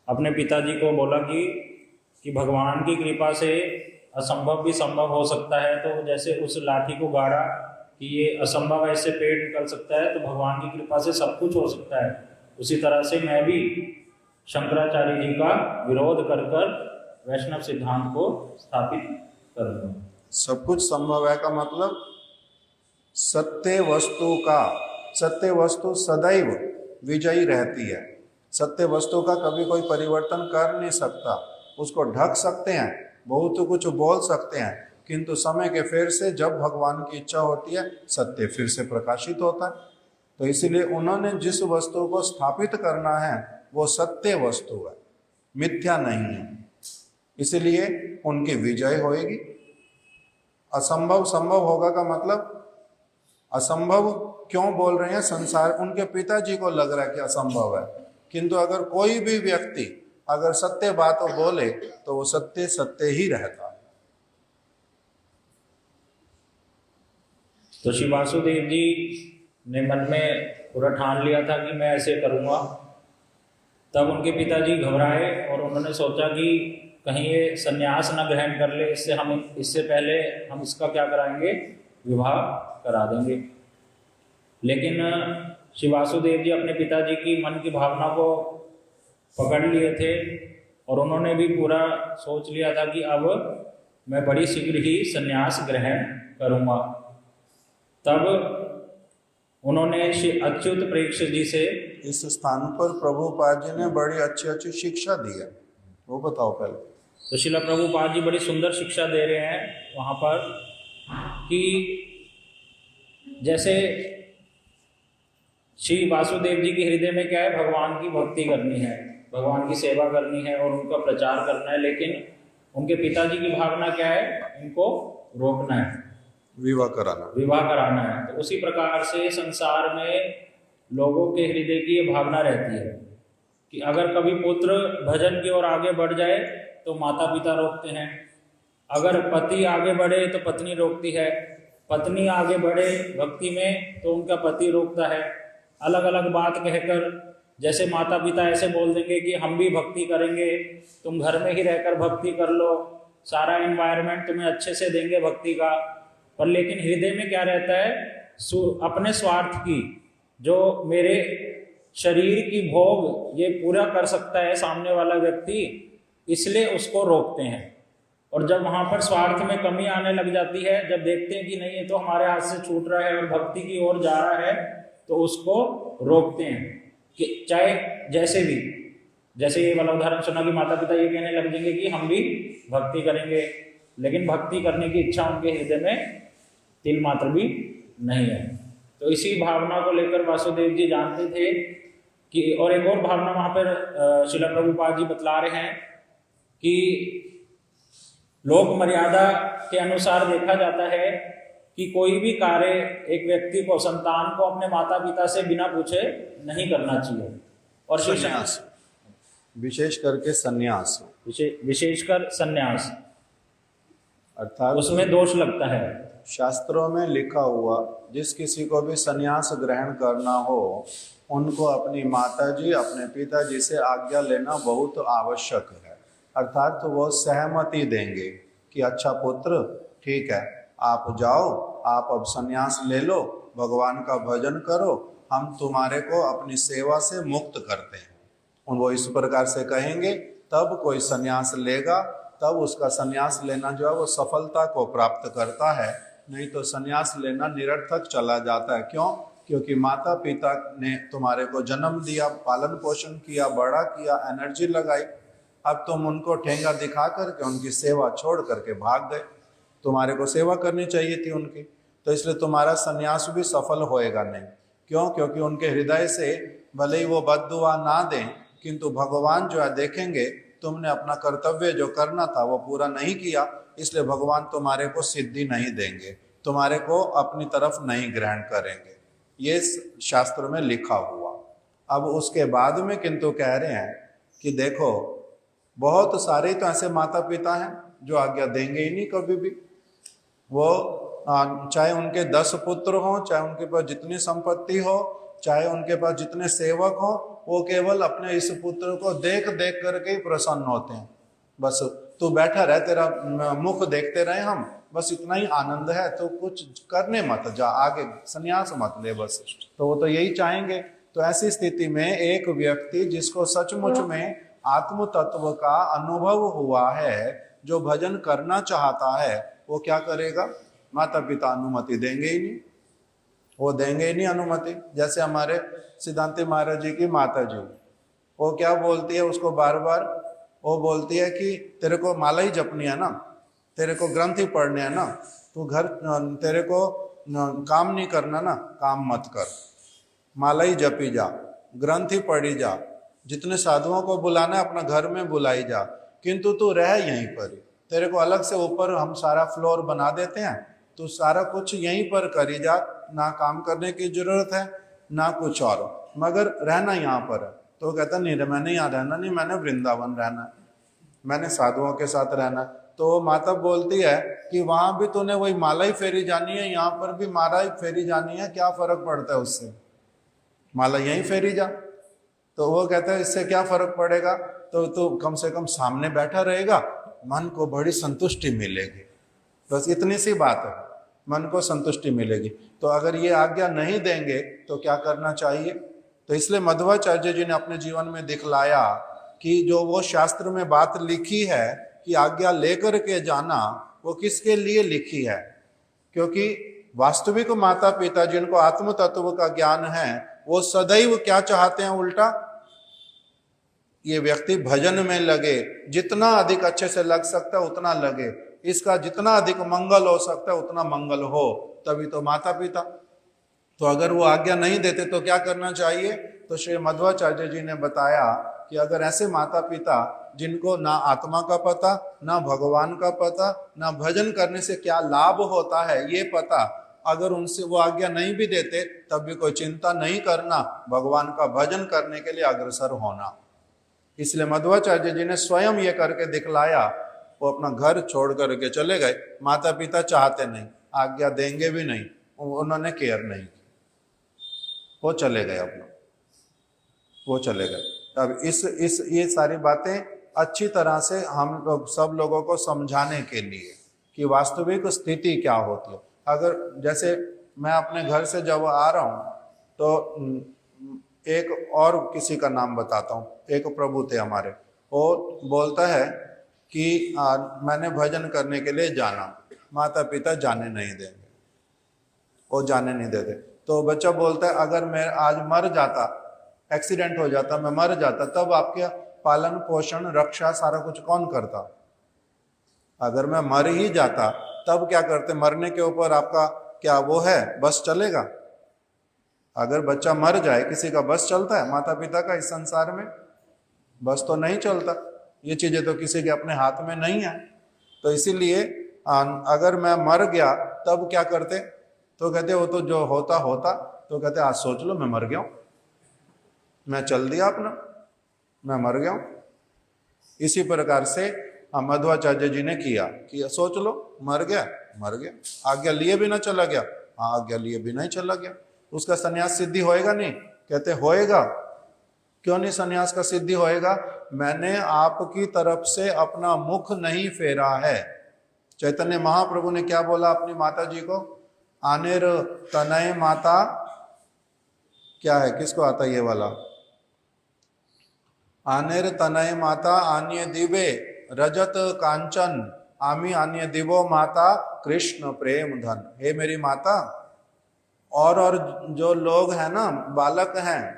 S3: अपने पिताजी को बोला कि भगवान की कृपा से असंभव भी संभव हो सकता है। तो जैसे उस लाठी को गाड़ा कि ये असंभव ऐसे पेड़ निकल सकता है, तो भगवान की कृपा से सब कुछ हो सकता है। उसी तरह से मैं भी शंकराचार्य जी का विरोध कर वैष्णव सिद्धांत को स्थापित करूँगा।
S4: सब कुछ संभव है का मतलब सत्य वस्तु सदैव विजयी रहती है। सत्य वस्तु का कभी कोई परिवर्तन कर नहीं सकता। उसको ढक सकते हैं, बहुत कुछ बोल सकते हैं, किंतु समय के फेर से जब भगवान की इच्छा होती है सत्य फिर से प्रकाशित होता है। तो इसीलिए उन्होंने जिस वस्तु को स्थापित करना है वो सत्य वस्तु है, मिथ्या नहीं है, इसलिए उनकी विजय होएगी। असंभव संभव होगा का मतलब, असंभव क्यों बोल रहे हैं? संसार, उनके पिताजी को लग रहा है कि असंभव है, किंतु अगर कोई भी व्यक्ति अगर सत्य बात बोले तो वो सत्य सत्य ही रहता है।
S3: तो श्री वासुदेव जी ने मन में पूरा ठान लिया था कि मैं ऐसे करूँगा। तब उनके पिताजी घबराए और उन्होंने सोचा कि कहीं ये सन्यास न ग्रहण कर ले, इससे पहले हम इसका क्या कराएंगे, विवाह करा देंगे। लेकिन श्री वासुदेव जी अपने पिताजी की मन की भावना को पकड़ लिए थे और उन्होंने भी पूरा सोच लिया था कि अब मैं बड़ी शीघ्र ही सन्यास ग्रहण करूँगा। तब उन्होंने श्री अच्युत प्रेक्ष जी से,
S4: इस स्थान पर प्रभुपाद जी ने बड़ी अच्छी अच्छी शिक्षा दी है, वो बताओ पहले।
S3: तो श्रील प्रभुपाद जी बड़ी सुंदर शिक्षा दे रहे हैं वहाँ पर कि जैसे श्री वासुदेव जी के हृदय में क्या है, भगवान की भक्ति करनी है, भगवान की सेवा करनी है और उनका प्रचार करना है। लेकिन उनके पिताजी की भावना क्या है, इनको रोकना है, विवाह कराना है। तो उसी प्रकार से संसार में लोगों के हृदय की ये भावना रहती है कि अगर कभी पुत्र भजन की ओर आगे बढ़ जाए तो माता पिता रोकते हैं, अगर पति आगे बढ़े तो पत्नी रोकती है, पत्नी आगे बढ़े भक्ति में तो उनका पति रोकता है। अलग अलग बात कहकर, जैसे माता पिता ऐसे बोल देंगे कि हम भी भक्ति करेंगे, तुम घर में ही रहकर भक्ति कर लो, सारा एनवायरनमेंट तुम्हें अच्छे से देंगे भक्ति का। पर लेकिन हृदय में क्या रहता है, अपने स्वार्थ की, जो मेरे शरीर की भोग ये पूरा कर सकता है सामने वाला व्यक्ति, इसलिए उसको रोकते हैं। और जब वहाँ पर स्वार्थ में कमी आने लग जाती है, जब देखते हैं कि नहीं ये तो हमारे हाथ से छूट रहा है और भक्ति की ओर जा रहा है, तो उसको रोकते हैं कि चाहे जैसे भी, जैसे ये वाला उदाहरण सुना कि माता पिता ये कहने लग जाएंगे कि हम भी भक्ति करेंगे, लेकिन भक्ति करने की इच्छा उनके हृदय में तिल मात्र भी नहीं है। तो इसी भावना को लेकर वासुदेव जी जानते थे कि, और एक और भावना वहाँ पर श्रील प्रभुपाद जी बतला रहे हैं कि लोक मर्यादा के अनुसार देखा जाता है कि कोई भी कार्य एक व्यक्ति को, संतान को अपने माता पिता से बिना पूछे नहीं करना चाहिए। और
S4: संन्यास, विशेष करके संन्यास,
S3: विशेषकर संन्यास,
S4: अर्थात
S3: उसमें दोष लगता है।
S4: शास्त्रों में लिखा हुआ जिस किसी को भी संन्यास ग्रहण करना हो उनको अपनी माताजी, अपने पिताजी से आज्ञा लेना बहुत आवश्यक है। अर्थात तो वो सहमति देंगे कि अच्छा पुत्र, ठीक है, आप जाओ, आप अब संन्यास ले लो, भगवान का भजन करो, हम तुम्हारे को अपनी सेवा से मुक्त करते हैं। वो इस प्रकार से कहेंगे तब कोई संन्यास लेगा, तब उसका संन्यास लेना जो है वो सफलता को प्राप्त करता है। नहीं तो संन्यास लेना निरर्थक चला जाता है। क्यों? क्योंकि माता पिता ने तुम्हारे को जन्म दिया, पालन पोषण किया, बड़ा किया, एनर्जी लगाई, अब तुम उनको ठेंगा दिखा करके उनकी सेवा छोड़ करके भाग गए। तुम्हारे को सेवा करनी चाहिए थी उनकी, तो इसलिए तुम्हारा संन्यास भी सफल होएगा नहीं। क्यों? क्योंकि उनके हृदय से भले ही वो बद्दुआ ना दें, किंतु भगवान जो है देखेंगे तुमने अपना कर्तव्य जो करना था वो पूरा नहीं किया, इसलिए भगवान तुम्हारे को सिद्धि नहीं देंगे, तुम्हारे को अपनी तरफ नहीं ग्रहण करेंगे। ये शास्त्र में लिखा हुआ। अब उसके बाद में किंतु कह रहे हैं कि देखो बहुत सारे तो ऐसे माता पिता हैं जो आज्ञा देंगे ही नहीं कभी भी। वो चाहे उनके 10 पुत्र हों, चाहे उनके पास जितनी संपत्ति हो, चाहे उनके पास जितने सेवक हों, वो केवल अपने इस पुत्र को देख देख करके ही प्रसन्न होते हैं। बस तू बैठा रह, तेरा मुख देखते रहे हम, बस इतना ही आनंद है, तो कुछ करने मत जा, आगे संन्यास मत ले बस। तो वो तो यही चाहेंगे। तो ऐसी स्थिति में एक व्यक्ति जिसको सचमुच में आत्म तत्व का अनुभव हुआ है, जो भजन करना चाहता है, वो क्या करेगा? माता पिता अनुमति देंगे ही नहीं, वो देंगे ही नहीं अनुमति। जैसे हमारे सिद्धांति महाराज जी की माता जी, वो क्या बोलती है उसको बार बार, वो बोलती है कि तेरे को माला ही जपनी है ना, तेरे को ग्रंथ ही पढ़ने है ना, तू घर, तेरे को काम नहीं करना ना, काम मत कर, माला ही जपी जा, ग्रंथ ही पढ़ी जा, जितने साधुओं को बुलाना है अपना घर में बुलाई जा, किंतु तू रह यहीं पर ही। तेरे को अलग से ऊपर हम सारा फ्लोर बना देते हैं, तू सारा कुछ यहीं पर करी जा, ना काम करने की जरूरत है ना कुछ और, मगर रहना यहाँ पर है। तो कहता नहीं, मैंने यहाँ रहना नहीं, मैंने वृंदावन रहना है, मैंने साधुओं के साथ रहना है। तो माता बोलती है कि वहां भी तूने वही माला ही फेरी जानी है, यहाँ पर भी माला ही फेरी जानी है, क्या फर्क पड़ता है उससे, माला यहीं फेरी जा। तो वो कहता है इससे क्या फर्क पड़ेगा, तो तू कम से कम सामने बैठा रहेगा, मन को बड़ी संतुष्टि मिलेगी। बस इतनी सी बात है, मन को संतुष्टि मिलेगी। तो अगर ये आज्ञा नहीं देंगे तो क्या करना चाहिए? तो इसलिए मध्वाचार्य जी ने अपने जीवन में दिखलाया कि जो वो शास्त्र में बात लिखी है कि आज्ञा लेकर के जाना, वो किसके लिए लिखी है? क्योंकि वास्तविक माता पिता जिनको आत्म तत्व का ज्ञान है, वो सदैव क्या चाहते हैं? उल्टा, ये व्यक्ति भजन में लगे, जितना अधिक अच्छे से लग सकता है उतना लगे, इसका जितना अधिक मंगल हो सकता है उतना मंगल हो, तभी तो माता पिता। तो अगर वो आज्ञा नहीं देते तो क्या करना चाहिए? तो श्री मध्वाचार्य जी ने बताया कि अगर ऐसे माता पिता जिनको ना आत्मा का पता, ना भगवान का पता, ना भजन करने से क्या लाभ होता है ये पता, अगर उनसे वो आज्ञा नहीं भी देते तब भी कोई चिंता नहीं करना, भगवान का भजन करने के लिए अग्रसर होना। इसलिए मध्वाचार्य जी ने स्वयं ये करके दिखलाया। वो अपना घर छोड़ करके चले गए, माता पिता चाहते नहीं, आज्ञा देंगे भी नहीं, उन्होंने केयर नहीं की, वो चले गए अपना, वो चले गए। अब ये सारी बातें अच्छी तरह से हम लोग सब लोगों को समझाने के लिए कि वास्तविक स्थिति क्या होती है। अगर जैसे मैं अपने घर से जब आ रहा हूँ तो एक और किसी का नाम बताता हूँ, एक प्रभु थे हमारे, वो बोलता है कि मैंने भजन करने के लिए जाना, माता पिता जाने नहीं देंगे, वो जाने नहीं देते। तो बच्चा बोलता है अगर मैं आज मर जाता, एक्सीडेंट हो जाता, मैं मर जाता, तब आपके पालन पोषण रक्षा सारा कुछ कौन करता? अगर मैं मर ही जाता तब क्या करते? मरने के ऊपर आपका क्या वो है, बस चलेगा? अगर बच्चा मर जाए, किसी का बस चलता है माता पिता का इस संसार में? बस तो नहीं चलता, ये चीजें तो किसी के अपने हाथ में नहीं है। तो इसीलिए अगर मैं मर गया तब क्या करते? तो कहते वो तो जो होता होता, तो कहते आज सोच लो मैं मर गया हूं, मैं चल दिया अपना, मैं मर गया हूं। इसी प्रकार से मध्वाचार्य जी ने किया कि सोच लो मर गया, मर गया, आज्ञा लिए भी ना चला गया, हाँ आज्ञा लिए भी नहीं चला गया, उसका संन्यास सिद्धि होएगा नहीं? कहते होएगा। क्यों नहीं संन्यास का सिद्धि होएगा? मैंने आपकी तरफ से अपना मुख नहीं फेरा है। चैतन्य महाप्रभु ने क्या बोला अपनी माता जी को? आनेर तनय माता, क्या है, किसको आता ये वाला? आनेर तनय माता आन्य दिवे रजत कांचन, आमी आन्य दिवो माता कृष्ण प्रेम धन। हे मेरी माता, और जो लोग हैं ना, बालक हैं,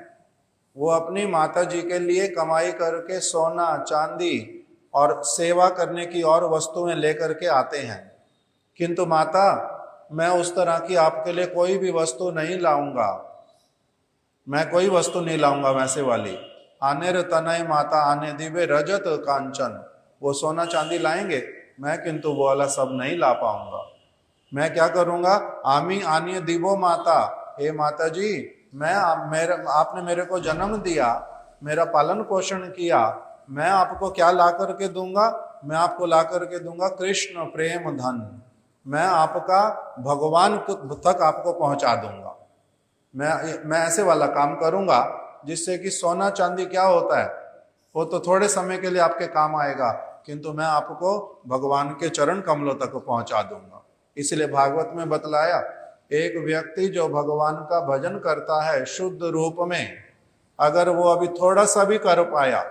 S4: वो अपनी माता जी के लिए कमाई करके सोना चांदी और सेवा करने की और वस्तुएं लेकर के आते हैं, किंतु माता मैं उस तरह की आपके लिए कोई भी वस्तु नहीं लाऊंगा, मैं कोई वस्तु नहीं लाऊंगा वैसे वाली। आनेर तनय माता आने दिवे रजत कांचन, वो सोना चांदी लाएंगे, मैं किंतु वो वाला सब नहीं ला पाऊंगा। मैं क्या करूंगा? आमी आन्य दिवो माता, हे माता जी, आपने मेरे को जन्म दिया, मेरा पालन पोषण किया, मैं आपको क्या ला करके दूंगा? मैं आपको ला करके दूंगा कृष्ण प्रेम धन, मैं आपका भगवान तक आपको पहुंचा दूंगा। मैं ऐसे वाला काम करूंगा जिससे कि सोना चांदी क्या होता है, वो तो थोड़े समय के लिए आपके काम आएगा, किंतु मैं आपको भगवान के चरण कमलों तक पहुंचा दूंगा। इसलिए भागवत में बतलाया, एक व्यक्ति जो भगवान का भजन करता है शुद्ध रूप में, अगर वो अभी थोड़ा सा भी कर पाया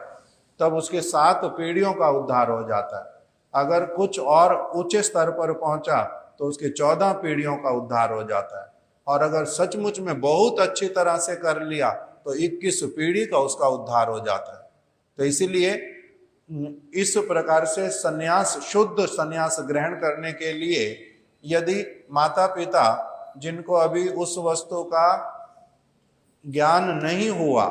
S4: तब उसके 7 पीढ़ियों का उद्धार हो जाता है। अगर कुछ और ऊंचे स्तर पर पहुंचा तो उसके 14 पीढ़ियों का उद्धार हो जाता है, और अगर सचमुच में बहुत अच्छी तरह से कर लिया तो 21 पीढ़ी का उसका उद्धार हो जाता है। तो इसीलिए इस प्रकार से सन्यास, शुद्ध सन्यास ग्रहण करने के लिए यदि माता पिता जिनको अभी उस वस्तु का ज्ञान नहीं हुआ,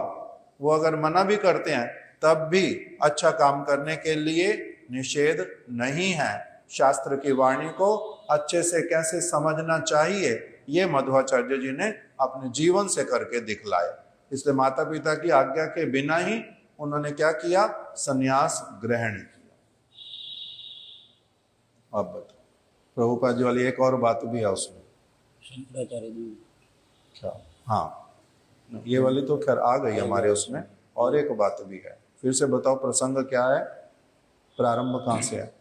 S4: वो अगर मना भी करते हैं तब भी अच्छा काम करने के लिए निषेध नहीं है। शास्त्र की वाणी को अच्छे से कैसे समझना चाहिए, ये मध्वाचार्य जी ने अपने जीवन से करके दिखलाया। इसलिए माता पिता की आज्ञा के बिना ही उन्होंने क्या किया? संन्यास ग्रहण किया। अब बताओ, प्रभुपाद जी वाली एक और बात भी है उसमें,
S3: शंकराचार्य जी
S4: क्या? हाँ, ये वाली तो खैर आ गई हमारे उसमें, और एक बात भी है। फिर से बताओ प्रसंग क्या है, प्रारंभ कहाँ से है?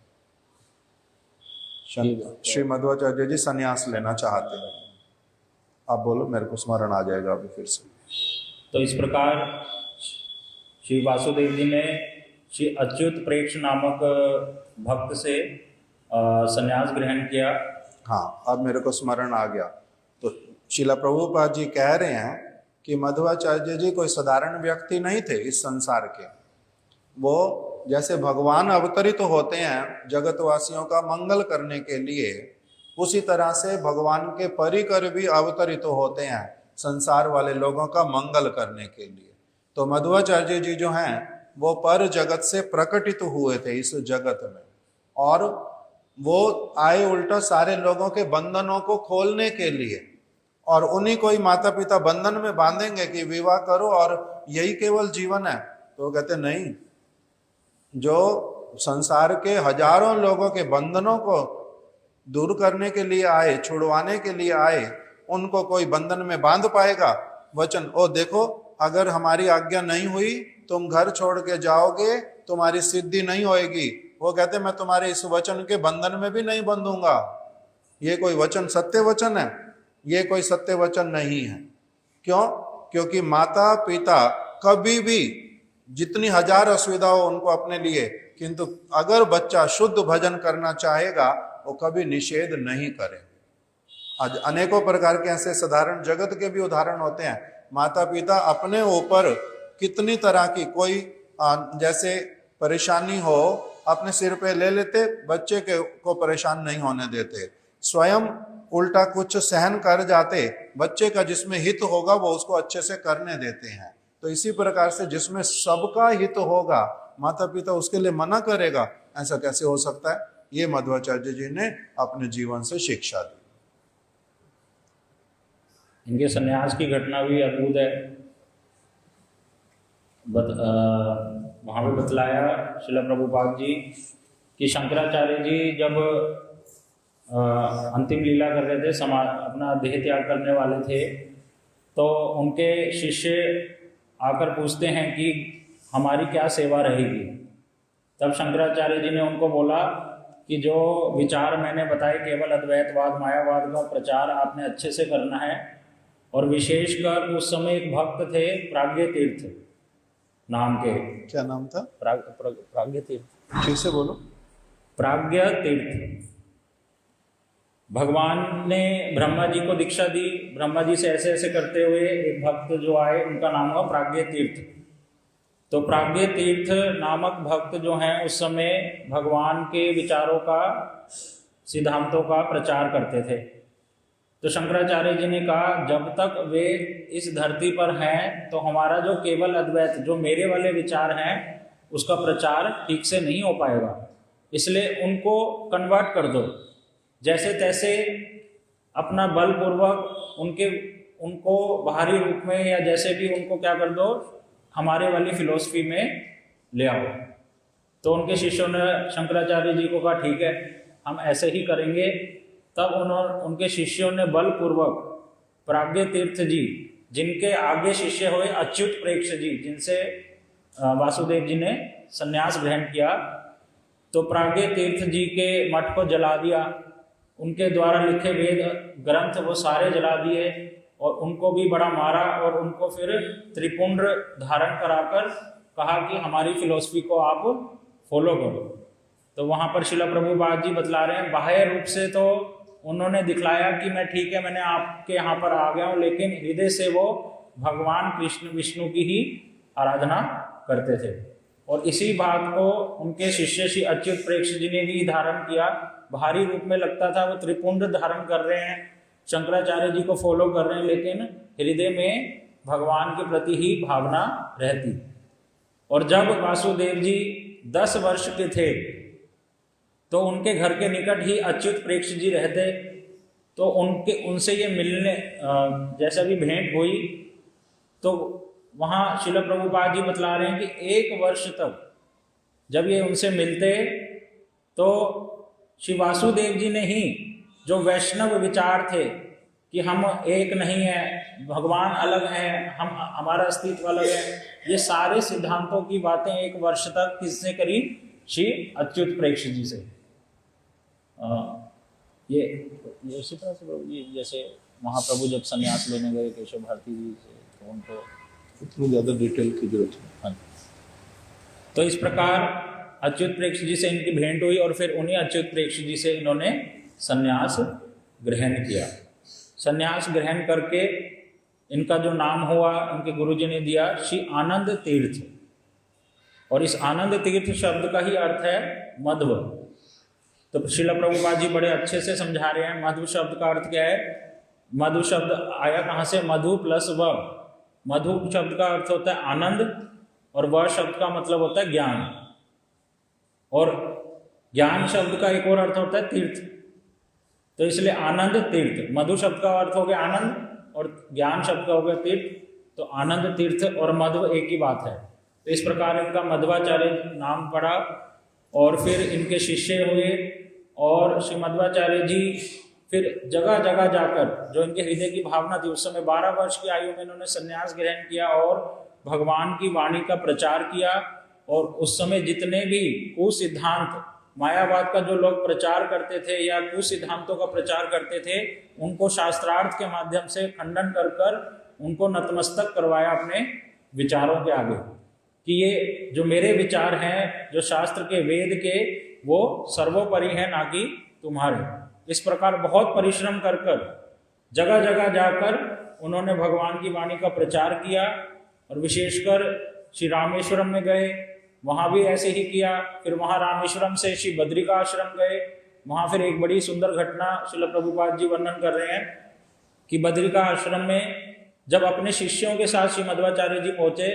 S4: श्री मध्वाचार्य जी संन्यास लेना चाहते हैं। आप बोलो, मेरे को स्मरण आ जाएगा अभी फिर से।
S3: तो इस प्रकार श्री वासुदेव जी ने श्री अच्युत प्रेक्ष नामक भक्त से संन्यास ग्रहण किया।
S4: हाँ, अब मेरे को स्मरण आ गया। तो शिला प्रभुपाद जी कह रहे हैं कि मध्वाचार्य जी कोई साधारण व्यक्ति नहीं थे इस संसार के। वो जैसे भगवान अवतरित होते हैं जगतवासियों का मंगल करने के लिए, उसी तरह से भगवान के परिकर भी अवतरित होते हैं संसार वाले लोगों का मंगल करने के लिए। तो मध्वाचार्य जी जो हैं वो पर जगत से प्रकटित हुए थे इस जगत में, और वो आए उल्टा सारे लोगों के बंधनों को खोलने के लिए। और उन्हीं को ही माता पिता बंधन में बांधेंगे कि विवाह करो और यही केवल जीवन है, तो वो कहते नहीं। जो संसार के हजारों लोगों के बंधनों को दूर करने के लिए आए, छुड़वाने के लिए आए, उनको कोई बंधन में बांध पाएगा? वचन, ओ देखो, अगर हमारी आज्ञा नहीं हुई तुम घर छोड़ के जाओगे, तुम्हारी सिद्धि नहीं होएगी। वो कहते मैं तुम्हारे इस वचन के बंधन में भी नहीं बंधूंगा। ये कोई वचन सत्य वचन है? ये कोई सत्य वचन नहीं है। क्यों? क्योंकि माता पिता कभी भी जितनी हजार असुविधा हो उनको अपने लिए, किंतु अगर बच्चा शुद्ध भजन करना चाहेगा वो कभी निषेध नहीं करे। आज अनेकों प्रकार के ऐसे साधारण जगत के भी उदाहरण होते हैं। माता पिता अपने ऊपर कितनी तरह की कोई जैसे परेशानी हो अपने सिर पे ले लेते, बच्चे को परेशान नहीं होने देते, स्वयं उल्टा कुछ सहन कर जाते, बच्चे का जिसमें हित होगा वो उसको अच्छे से करने देते हैं। तो इसी प्रकार से जिसमें सबका हित होगा, माता पिता उसके लिए मना करेगा, ऐसा कैसे हो सकता है? ये मध्वाचार्य जी ने अपने जीवन से शिक्षा दी।
S3: इनके संन्यास की घटना भी अद्भुत है। वहाँ पे बतलाया श्रील प्रभुपाद जी कि शंकराचार्य जी जब अंतिम लीला कर रहे थे, अपना देह त्याग करने वाले थे, तो उनके शिष्य आकर पूछते हैं कि हमारी क्या सेवा रहेगी। तब शंकराचार्य जी ने उनको बोला कि जो विचार मैंने बताए केवल अद्वैतवाद मायावाद का प्रचार आपने अच्छे से करना है। और विशेषकर उस समय एक भक्त थे प्राज्ञ तीर्थ नाम के।
S4: क्या नाम था?
S3: प्राज्ञ तीर्थ।
S4: ठीक से बोलो।
S3: प्राज्ञ तीर्थ। भगवान ने ब्रह्मा जी को दीक्षा दी। ब्रह्मा जी से ऐसे ऐसे करते हुए एक भक्त जो आए, उनका नाम हुआ प्राज्ञ तीर्थ। तो प्राज्ञ तीर्थ नामक भक्त जो हैं उस समय भगवान के विचारों का, सिद्धांतों का प्रचार करते थे। तो शंकराचार्य जी ने कहा जब तक वे इस धरती पर हैं तो हमारा जो केवल अद्वैत, जो मेरे वाले विचार हैं, उसका प्रचार ठीक से नहीं हो पाएगा। इसलिए उनको कन्वर्ट कर दो, जैसे तैसे अपना बलपूर्वक उनको बाहरी रूप में या जैसे भी उनको क्या कर दो, हमारे वाली फिलॉसफी में ले आओ। तो उनके शिष्यों ने शंकराचार्य जी को कहा ठीक है, हम ऐसे ही करेंगे। तब उनके शिष्यों ने बलपूर्वक प्राज्ञ तीर्थ जी, जिनके आगे शिष्य हुए अच्युत प्रेक्ष जी, जिनसे वासुदेव जी ने संन्यास ग्रहण किया, तो प्राज्ञ तीर्थ जी के मठ को जला दिया। उनके द्वारा लिखे वेद ग्रंथ वो सारे जला दिए और उनको भी बड़ा मारा और उनको फिर त्रिपुंड धारण कराकर कहा कि हमारी फिलॉसफी को आप फॉलो करो। तो वहाँ पर श्रील प्रभुपाद जी बतला रहे हैं, बाह्य रूप से तो उन्होंने दिखलाया कि मैं ठीक है, मैंने आपके यहाँ पर आ गया हूँ, लेकिन हृदय से वो भगवान कृष्ण विष्णु की ही आराधना करते थे। और इसी बात को उनके शिष्य श्री अच्युत प्रेक्ष जी ने भी धारण किया। बाहरी रूप में लगता था वो त्रिपुंड धारण कर रहे हैं, शंकराचार्य जी को फॉलो कर रहे हैं, लेकिन हृदय में भगवान के प्रति ही भावना रहती। और जब वासुदेव जी 10 वर्ष के थे तो उनके घर के निकट ही अच्युत प्रेक्ष जी रहते। तो उनसे ये मिलने जैसा भी भेंट हुई, तो वहाँ श्रील प्रभुपाद जी बतला रहे हैं कि 1 वर्ष तक जब ये उनसे मिलते तो श्री वासुदेव जी ने ही जो वैष्णव विचार थे कि हम एक नहीं है, भगवान अलग हैं, हमारा अस्तित्व अलग है, ये सारे सिद्धांतों की बातें 1 वर्ष तक किससे करी? श्री अच्युत प्रेक्ष जी से। ये उसी तरह से प्रभु जी, जैसे महाप्रभु जब संन्यास लेने गए केशव भारती जी से, तो उनको
S4: इतनी ज़्यादा डिटेल की जरूरत है।
S3: हाँ, तो इस प्रकार अच्युत प्रेक्ष जी से इनकी भेंट हुई और फिर उन्हीं अच्युत प्रेक्ष जी से इन्होंने संन्यास ग्रहण किया। संन्यास ग्रहण करके इनका जो नाम हुआ, उनके गुरुजी ने दिया श्री आनंद तीर्थ। और इस आनंद तीर्थ शब्द का ही अर्थ है मध्व। तो श्रील प्रभुपाद जी बड़े अच्छे से समझा रहे हैं मध्व शब्द का अर्थ क्या है। मधु शब्द आया कहाँ से? मधु प्लस व। मधु शब्द का अर्थ होता है आनंद और व शब्द का मतलब होता है ज्ञान। और ज्ञान शब्द का एक और अर्थ होता है तीर्थ। तो इसलिए आनंद तीर्थ, मधु शब्द का अर्थ हो गया आनंद और ज्ञान शब्द का हो गया तीर्थ। तो आनंद तीर्थ और मध्व एक ही बात है। तो इस प्रकार इनका मध्वाचार्य नाम पड़ा और फिर इनके शिष्य हुए। और श्री मध्वाचार्य जी फिर जगह जगह जाकर, जो इनके हृदय की भावना थी, उस समय 12 वर्ष की आयु में इन्होंने संन्यास ग्रहण किया और भगवान की वाणी का प्रचार किया। और उस समय जितने भी कुसिद्धांत, मायावाद का जो लोग प्रचार करते थे या कुसिद्धांतों का प्रचार करते थे, उनको शास्त्रार्थ के माध्यम से खंडन कर कर उनको नतमस्तक करवाया अपने विचारों के आगे कि ये जो मेरे विचार हैं, जो शास्त्र के वेद के, वो सर्वोपरि है, ना कि तुम्हारे। इस प्रकार बहुत परिश्रम कर कर जगह जगह जाकर उन्होंने भगवान की वाणी का प्रचार किया। और विशेषकर श्री रामेश्वरम में गए, वहाँ भी ऐसे ही किया। फिर वहाँ रामेश्वरम से श्री बद्री का आश्रम गए, वहाँ फिर एक बड़ी सुंदर घटना श्रील प्रभुपाद जी वर्णन कर रहे हैं कि बद्रिका आश्रम में जब अपने शिष्यों के साथ श्री मध्वाचार्य जी पहुंचे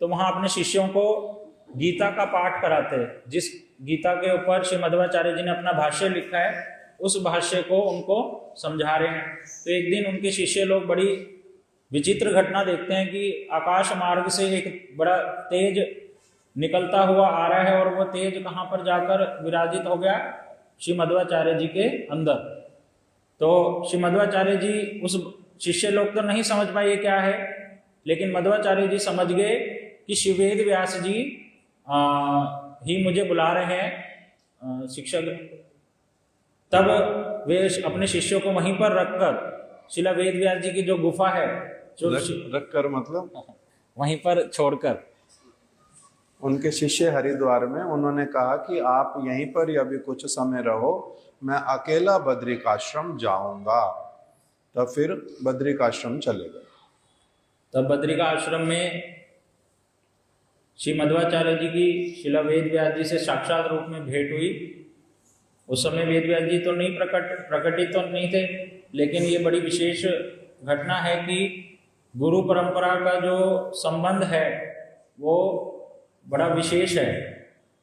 S3: तो वहां अपने शिष्यों को गीता का पाठ कराते। जिस गीता के ऊपर श्री मध्वाचार्य जी ने अपना भाष्य लिखा है उस भाष्य को उनको समझा रहे हैं। तो एक दिन उनके शिष्य लोग बड़ी विचित्र घटना देखते हैं कि आकाश मार्ग से एक बड़ा तेज निकलता हुआ आ रहा है और वो तेज कहाँ पर जाकर विराजित हो गया, श्री मध्वाचार्य जी के अंदर। तो श्री मध्वाचार्य जी, उस शिष्य लोग तो नहीं समझ पाए ये क्या है, लेकिन मध्वाचार्य जी समझ गए कि श्री वेद व्यास जी ही मुझे बुला रहे हैं शिक्षक। तब वे अपने शिष्यों को वहीं पर रखकर शिला वेद व्यास जी की जो गुफा है जो
S4: रख कर मतलब
S3: वहीं पर छोड़कर
S4: उनके शिष्य हरिद्वार में उन्होंने कहा कि आप यहीं पर ही अभी कुछ समय रहो, मैं अकेला बद्रिकाश्रम जाऊंगा। तब फिर बद्रिकाश्रम चले गए।
S3: तब बद्रिका आश्रम में श्री मध्वाचार्य जी की शिला वेद व्यास जी से साक्षात रूप में भेंट हुई। उस समय वेद व्यास जी तो नहीं प्रकटित तो नहीं थे, लेकिन ये बड़ी विशेष घटना है कि गुरु परंपरा का जो संबंध है वो बड़ा विशेष है।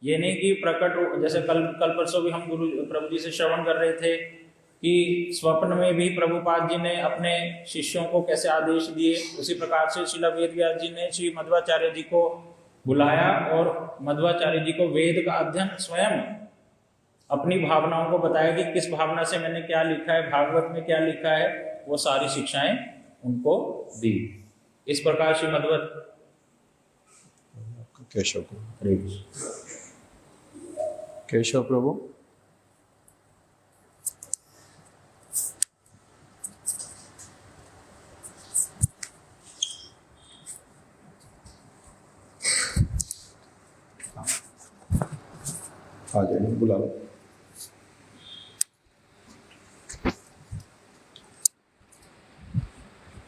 S3: ये नहीं कि प्रकट, जैसे कल परसों भी हम प्रभु जी से श्रवण कर रहे थे कि स्वप्न में भी प्रभुपाद जी ने अपने शिष्यों को कैसे आदेश दिए, उसी प्रकार से श्रील वेद व्यास जी ने श्री मध्वाचार्य जी को बुलाया और मध्वाचार्य जी को वेद का अध्ययन स्वयं अपनी भावनाओं को बताया कि किस भावना से मैंने क्या लिखा है, भागवत में क्या लिखा है, वो सारी शिक्षाएं उनको दी। इस प्रकार श्री मध्व
S4: केशव केशव प्रभु आ जाइए, बुला लो।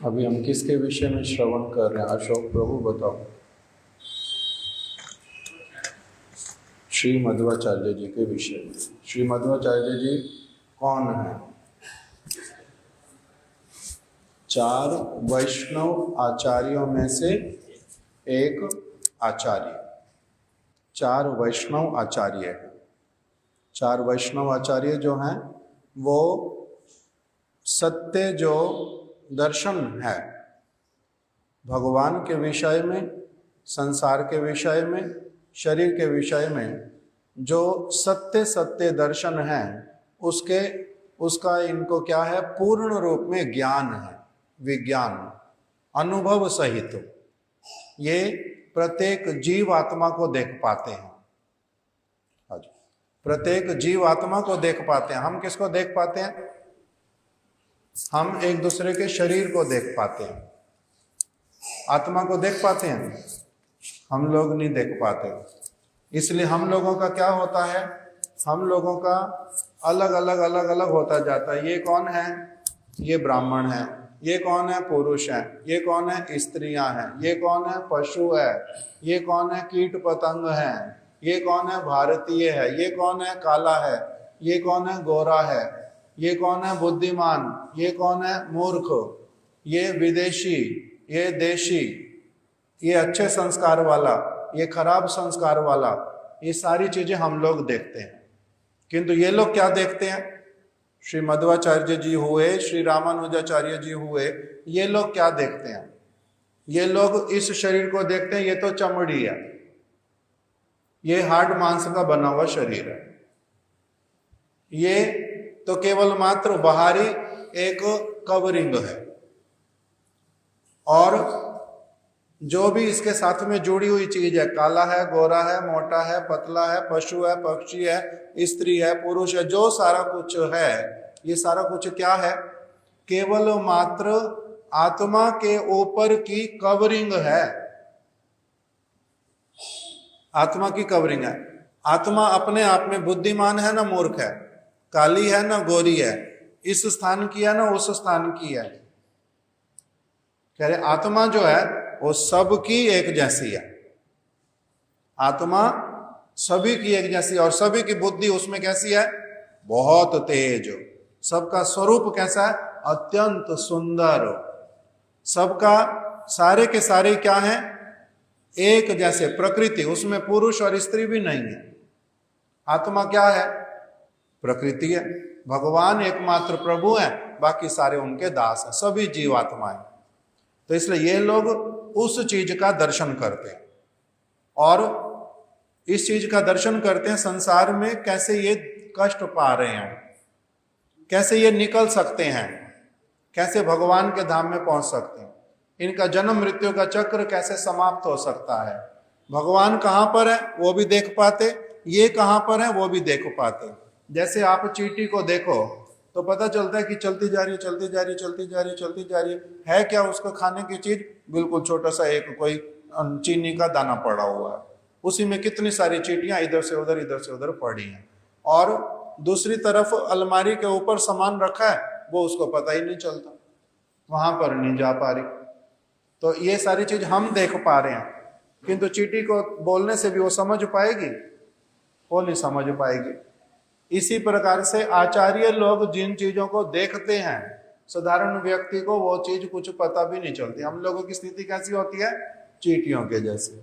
S4: अभी हम किसके विषय में श्रवण कर रहे हैं? अशोक प्रभु बताओ। श्री मध्वाचार्य जी के विषय में। श्री मध्वाचार्य जी कौन है? 4 वैष्णव आचार्यों में से एक आचार्य। 4 वैष्णव आचार्य हैं। 4 वैष्णव आचार्य जो हैं वो सत्य जो दर्शन है भगवान के विषय में, संसार के विषय में, शरीर के विषय में, जो सत्य दर्शन है उसका इनको क्या है? पूर्ण रूप में ज्ञान है, विज्ञान, अनुभव सहित। ये प्रत्येक जीव आत्मा को देख पाते हैं। प्रत्येक जीव आत्मा को देख पाते हैं। हम किसको देख पाते हैं? हम एक दूसरे के शरीर को देख पाते हैं। आत्मा को देख पाते हैं? हम लोग नहीं देख पाते। इसलिए हम लोगों का क्या होता है? हम लोगों का अलग अलग होता जाता है। ये कौन है? ये ब्राह्मण है। ये कौन है? पुरुष है। ये कौन है? स्त्रियां हैं। ये कौन है? पशु है। ये कौन है? कीट पतंग है। ये कौन है? भारतीय है। ये कौन है? काला है। ये कौन है? गोरा है। ये कौन है? बुद्धिमान। ये कौन है? मूर्ख। ये विदेशी, ये देशी, ये अच्छे संस्कार वाला, ये खराब संस्कार वाला। ये सारी चीजें हम लोग देखते हैं। किंतु ये लोग क्या देखते हैं? श्री मध्वाचार्य जी हुए, श्री रामानुजाचार्य जी हुए, ये लोग क्या देखते हैं? ये लोग इस शरीर को देखते हैं, ये तो चमड़ी है, ये हाड मांस का बना हुआ शरीर है, ये तो केवल मात्र बाहरी एक कवरिंग है, और जो भी इसके साथ में जुड़ी हुई चीज है, काला है, गोरा है, मोटा है, पतला है, पशु है, पक्षी है, स्त्री है, पुरुष है, जो सारा कुछ है, ये सारा कुछ क्या है? केवल मात्र आत्मा के ऊपर की कवरिंग है। आत्मा की कवरिंग है। आत्मा अपने आप में बुद्धिमान है ना मूर्ख है, काली है ना गोरी है, इस स्थान की है ना उस स्थान की है। कह रहे आत्मा जो है वो सबकी एक जैसी है। आत्मा सभी की एक जैसी, और सभी की बुद्धि उसमें कैसी है? बहुत तेज, सबका स्वरूप कैसा है? अत्यंत सुंदर। सबका सारे के सारे क्या हैं? एक जैसे प्रकृति, उसमें पुरुष और स्त्री भी नहीं है। आत्मा क्या है? प्रकृति है। भगवान एकमात्र प्रभु है, बाकी सारे उनके दास हैं, सभी जीवात्माएं। तो इसलिए ये लोग उस चीज का दर्शन करते हैं और इस चीज का दर्शन करते हैं, संसार में कैसे ये कष्ट पा रहे हैं, कैसे ये निकल सकते हैं, कैसे भगवान के धाम में पहुंच सकते हैं, इनका जन्म मृत्यु का चक्र कैसे समाप्त हो सकता है। भगवान कहाँ पर है वो भी देख पाते, ये कहाँ पर है वो भी देख पाते। जैसे आप चींटी को देखो तो पता चलता है कि चलती जा रही है, चलती जा रही है, चलती जा रही है, चलती जा रही है क्या उसको खाने की चीज? बिल्कुल छोटा सा एक कोई चीनी का दाना पड़ा हुआ है, उसी में कितनी सारी चींटियां इधर से उधर, इधर से उधर पड़ी हैं। और दूसरी तरफ अलमारी के ऊपर सामान रखा है, वो उसको पता ही नहीं चलता, वहां पर नहीं जा पा रही। तो ये सारी चीज हम देख पा रहे हैं, किंतु चींटी को बोलने से भी वो समझ पाएगी? वो नहीं समझ पाएगी। इसी प्रकार से आचार्य लोग जिन चीजों को देखते हैं, साधारण व्यक्ति को वो चीज कुछ पता भी नहीं चलती। हम लोगों की स्थिति कैसी होती है? चींटियों के जैसे।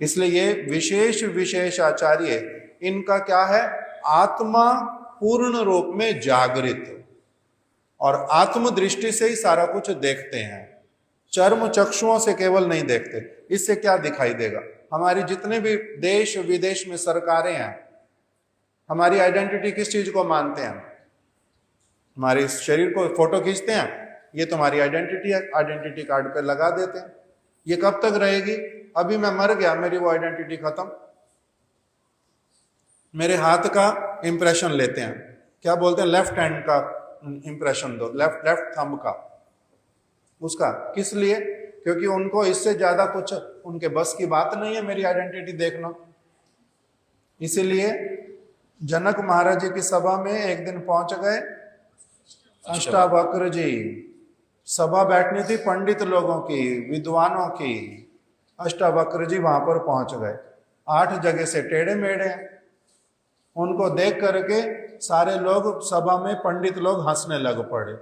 S4: इसलिए ये विशेष विशेष आचार्य, इनका क्या है? आत्मा पूर्ण रूप में जागृत और आत्म दृष्टि से ही सारा कुछ देखते हैं, चर्म चक्षुओं से केवल नहीं देखते। इससे क्या दिखाई देगा? हमारी जितने भी देश विदेश में सरकारें हैं, हमारी आइडेंटिटी किस चीज को मानते हैं? हमारे शरीर को फोटो खींचते हैं, ये तुम्हारी आइडेंटिटी है, आइडेंटिटी कार्ड पे लगा देते हैं। ये कब तक रहेगी? अभी मैं मर गया, मेरी वो आइडेंटिटी खत्म। मेरे हाथ का इंप्रेशन लेते हैं, क्या बोलते हैं? लेफ्ट हैंड का इंप्रेशन दो, लेफ्ट थंब का, उसका किस लिए? क्योंकि उनको इससे ज्यादा कुछ उनके बस की बात नहीं है मेरी आइडेंटिटी देखना। इसीलिए जनक महाराज जी की सभा में एक दिन पहुंच गए अष्टावक्र जी। सभा बैठनी थी पंडित लोगों की, विद्वानों की। अष्टावक्र जी वहां पर पहुंच गए, 8 जगह से टेढ़े मेढ़े हैं। उनको देख करके सारे लोग सभा में पंडित लोग हंसने लग पड़े।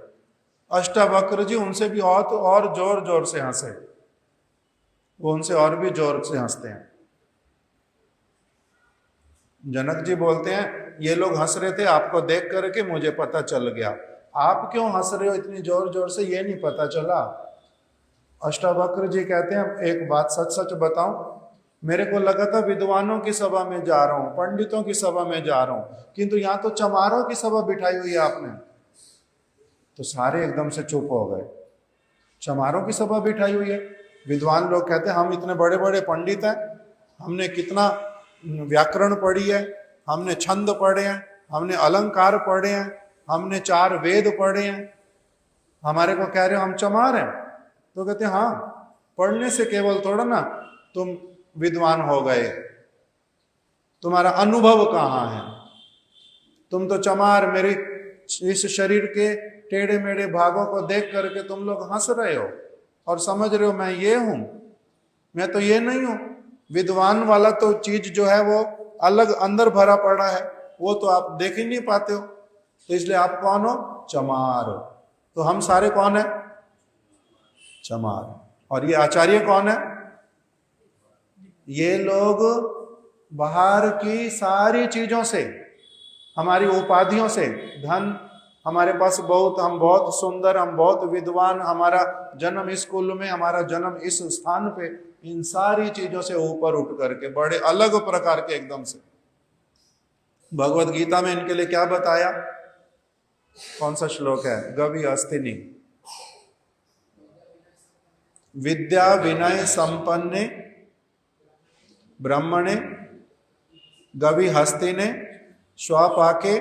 S4: अष्टावक्र जी उनसे भी और जोर जोर से हंसे, वो उनसे और भी जोर से हंसते हैं। जनक जी बोलते हैं ये लोग हंस रहे थे, आपको देख करके मुझे पता चल गया। आप क्यों हंस रहे हो इतनी जोर जोर से, ये नहीं पता चला? अष्टावक्र जी कहते हैं एक बात सच सच बताऊं, मेरे को लगा था विद्वानों की सभा में जा रहा हूं, पंडितों की सभा में जा रहा हूं, किंतु यहां तो चमारों की सभा बिठाई हुई है आपने। तो सारे एकदम से चुप हो गए। चमारों की सभा बिठाई हुई है? विद्वान लोग कहते हैं हम इतने बड़े बड़े पंडित हैं, हमने कितना व्याकरण पढ़ी है, हमने छंद पढ़े हैं, हमने अलंकार पढ़े हैं, हमने 4 वेद पढ़े हैं, हमारे को कह रहे हो हम चमार हैं? तो कहते हैं हाँ, पढ़ने से केवल थोड़ा ना तुम विद्वान हो गए, तुम्हारा अनुभव कहाँ है? तुम तो चमार, मेरे इस शरीर के टेढ़े मेढ़े भागों को देख करके तुम लोग हंस रहे हो और समझ रहे हो मैं ये हूं, मैं तो ये नहीं हूं। विद्वान वाला तो चीज जो है वो अलग अंदर भरा पड़ा है, वो तो आप देख ही नहीं पाते हो। तो इसलिए आप कौन हो? चमार हो। तो हम सारे कौन है? चमार। और ये आचार्य कौन है? ये लोग बाहर की सारी चीजों से, हमारी उपाधियों से, धन हमारे पास बहुत, हम बहुत सुंदर, हम बहुत विद्वान, हमारा जन्म इस कुल में, हमारा जन्म इस स्थान पे, इन सारी चीजों से ऊपर उठ करके बड़े अलग प्रकार के एकदम से। भगवत गीता में इनके लिए क्या बताया? कौन सा श्लोक है? गवि अस्तिनी विद्या विनय संपन्ने ब्रह्मणे गवि हस्तिने स्वपाके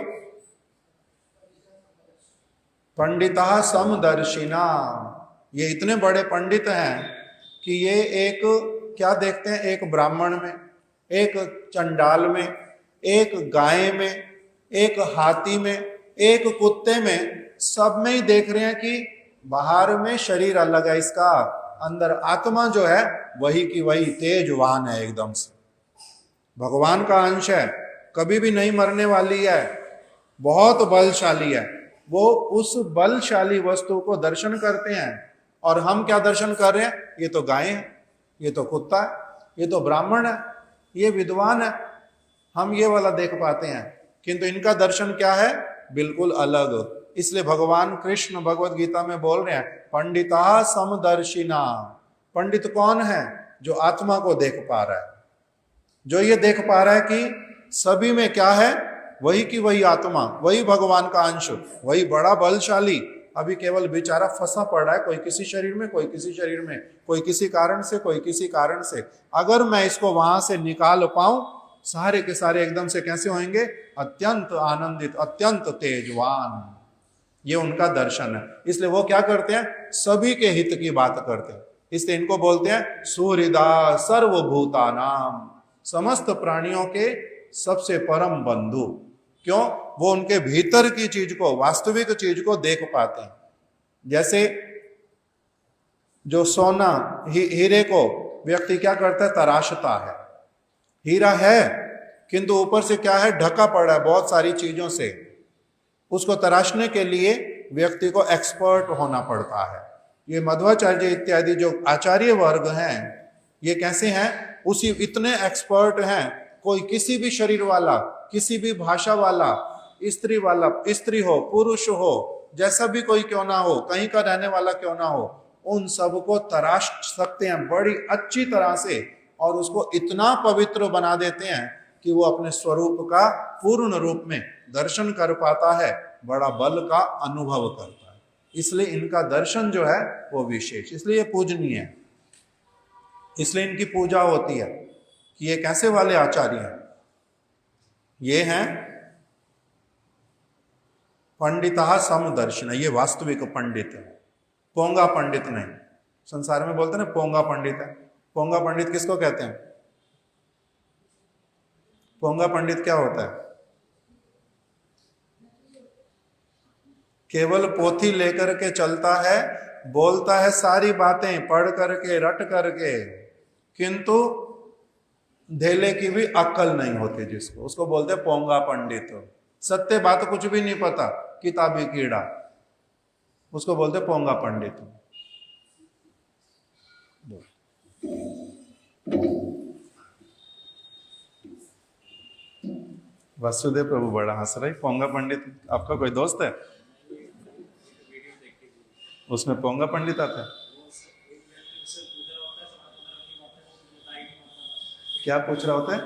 S4: पंडिता समदर्शिना। ये इतने बड़े पंडित हैं कि ये एक क्या देखते हैं? एक ब्राह्मण में, एक चंडाल में, एक गाय में, एक हाथी में, एक कुत्ते में, सब में ही देख रहे हैं कि बाहर में शरीर अलग है इसका, अंदर आत्मा जो है वही की वही तेजवान है, एकदम से भगवान का अंश है, कभी भी नहीं मरने वाली है। बहुत बलशाली है, वो उस बलशाली वस्तु को दर्शन करते हैं। और हम क्या दर्शन कर रहे हैं? ये तो गाय है, ये तो कुत्ता है, ये तो ब्राह्मण है, ये विद्वान है, हम ये वाला देख पाते हैं। किंतु इनका दर्शन क्या है? बिल्कुल अलग। इसलिए भगवान कृष्ण भगवत गीता में बोल रहे हैं, पंडिता समदर्शिना। पंडित कौन है? जो आत्मा को देख पा रहा है, जो ये देख पा रहा है कि सभी में क्या है, वही की वही आत्मा, वही भगवान का अंश, वही बड़ा बलशाली। अभी केवल बेचारा फंसा पड़ा है, कोई किसी शरीर में, कोई किसी शरीर में, कोई किसी कारण से, कोई किसी कारण से। अगर मैं इसको वहां से निकाल पाऊं, सारे के सारे एकदम से कैसे होंगे? अत्यंत आनंदित, अत्यंत तेजवान। ये उनका दर्शन है। इसलिए वो क्या करते हैं? सभी के हित की बात करते हैं। इसलिए इनको बोलते हैं सूर्यदा सर्वभूतानाम, समस्त प्राणियों के सबसे परम बंधु। क्यों? वो उनके भीतर की चीज को, वास्तविक चीज को देख पाते हैं। जैसे जो सोना, हीरे को व्यक्ति क्या करता है? तराशता है। हीरा है किंतु ऊपर से क्या है? ढका पड़ा है बहुत सारी चीजों से। उसको तराशने के लिए व्यक्ति को एक्सपर्ट होना पड़ता है। ये मध्वाचार्य इत्यादि जो आचार्य वर्ग हैं, ये कैसे हैं? उसी इतने एक्सपर्ट हैं। कोई किसी भी शरीर वाला, किसी भी भाषा वाला, स्त्री वाला, स्त्री हो, पुरुष हो, जैसा भी कोई क्यों ना हो, कहीं का रहने वाला क्यों ना हो, उन सबको तराश सकते हैं बड़ी अच्छी तरह से, और उसको इतना पवित्र बना देते हैं कि वो अपने स्वरूप का पूर्ण रूप में दर्शन कर पाता है, बड़ा बल का अनुभव करता है। इसलिए इनका दर्शन जो है वो विशेष, इसलिए पूजनीय है, इसलिए इनकी पूजा होती है कि ये कैसे वाले आचार्य हैं। ये हैं पंडिता समदर्शन, ये वास्तविक पंडित है, पोंगा पंडित नहीं। संसार में बोलते हैं ना पोंगा पंडित है। पोंगा पंडित किसको कहते हैं? पोंगा पंडित क्या होता है? केवल पोथी लेकर के चलता है, बोलता है सारी बातें पढ़ करके, रट करके, किंतु धेले की भी अक्ल नहीं होती जिसको, उसको बोलते हैं पोंगा पंडित। सत्य बात कुछ भी नहीं पता, किताबी कीड़ा, उसको बोलते पोंगा पंडित। वासुदेव प्रभु बड़ा हंस रही। पोंगा पंडित आपका कोई दोस्त है? उसमें पोंगा पंडित आता है? क्या पूछ रहा होता है?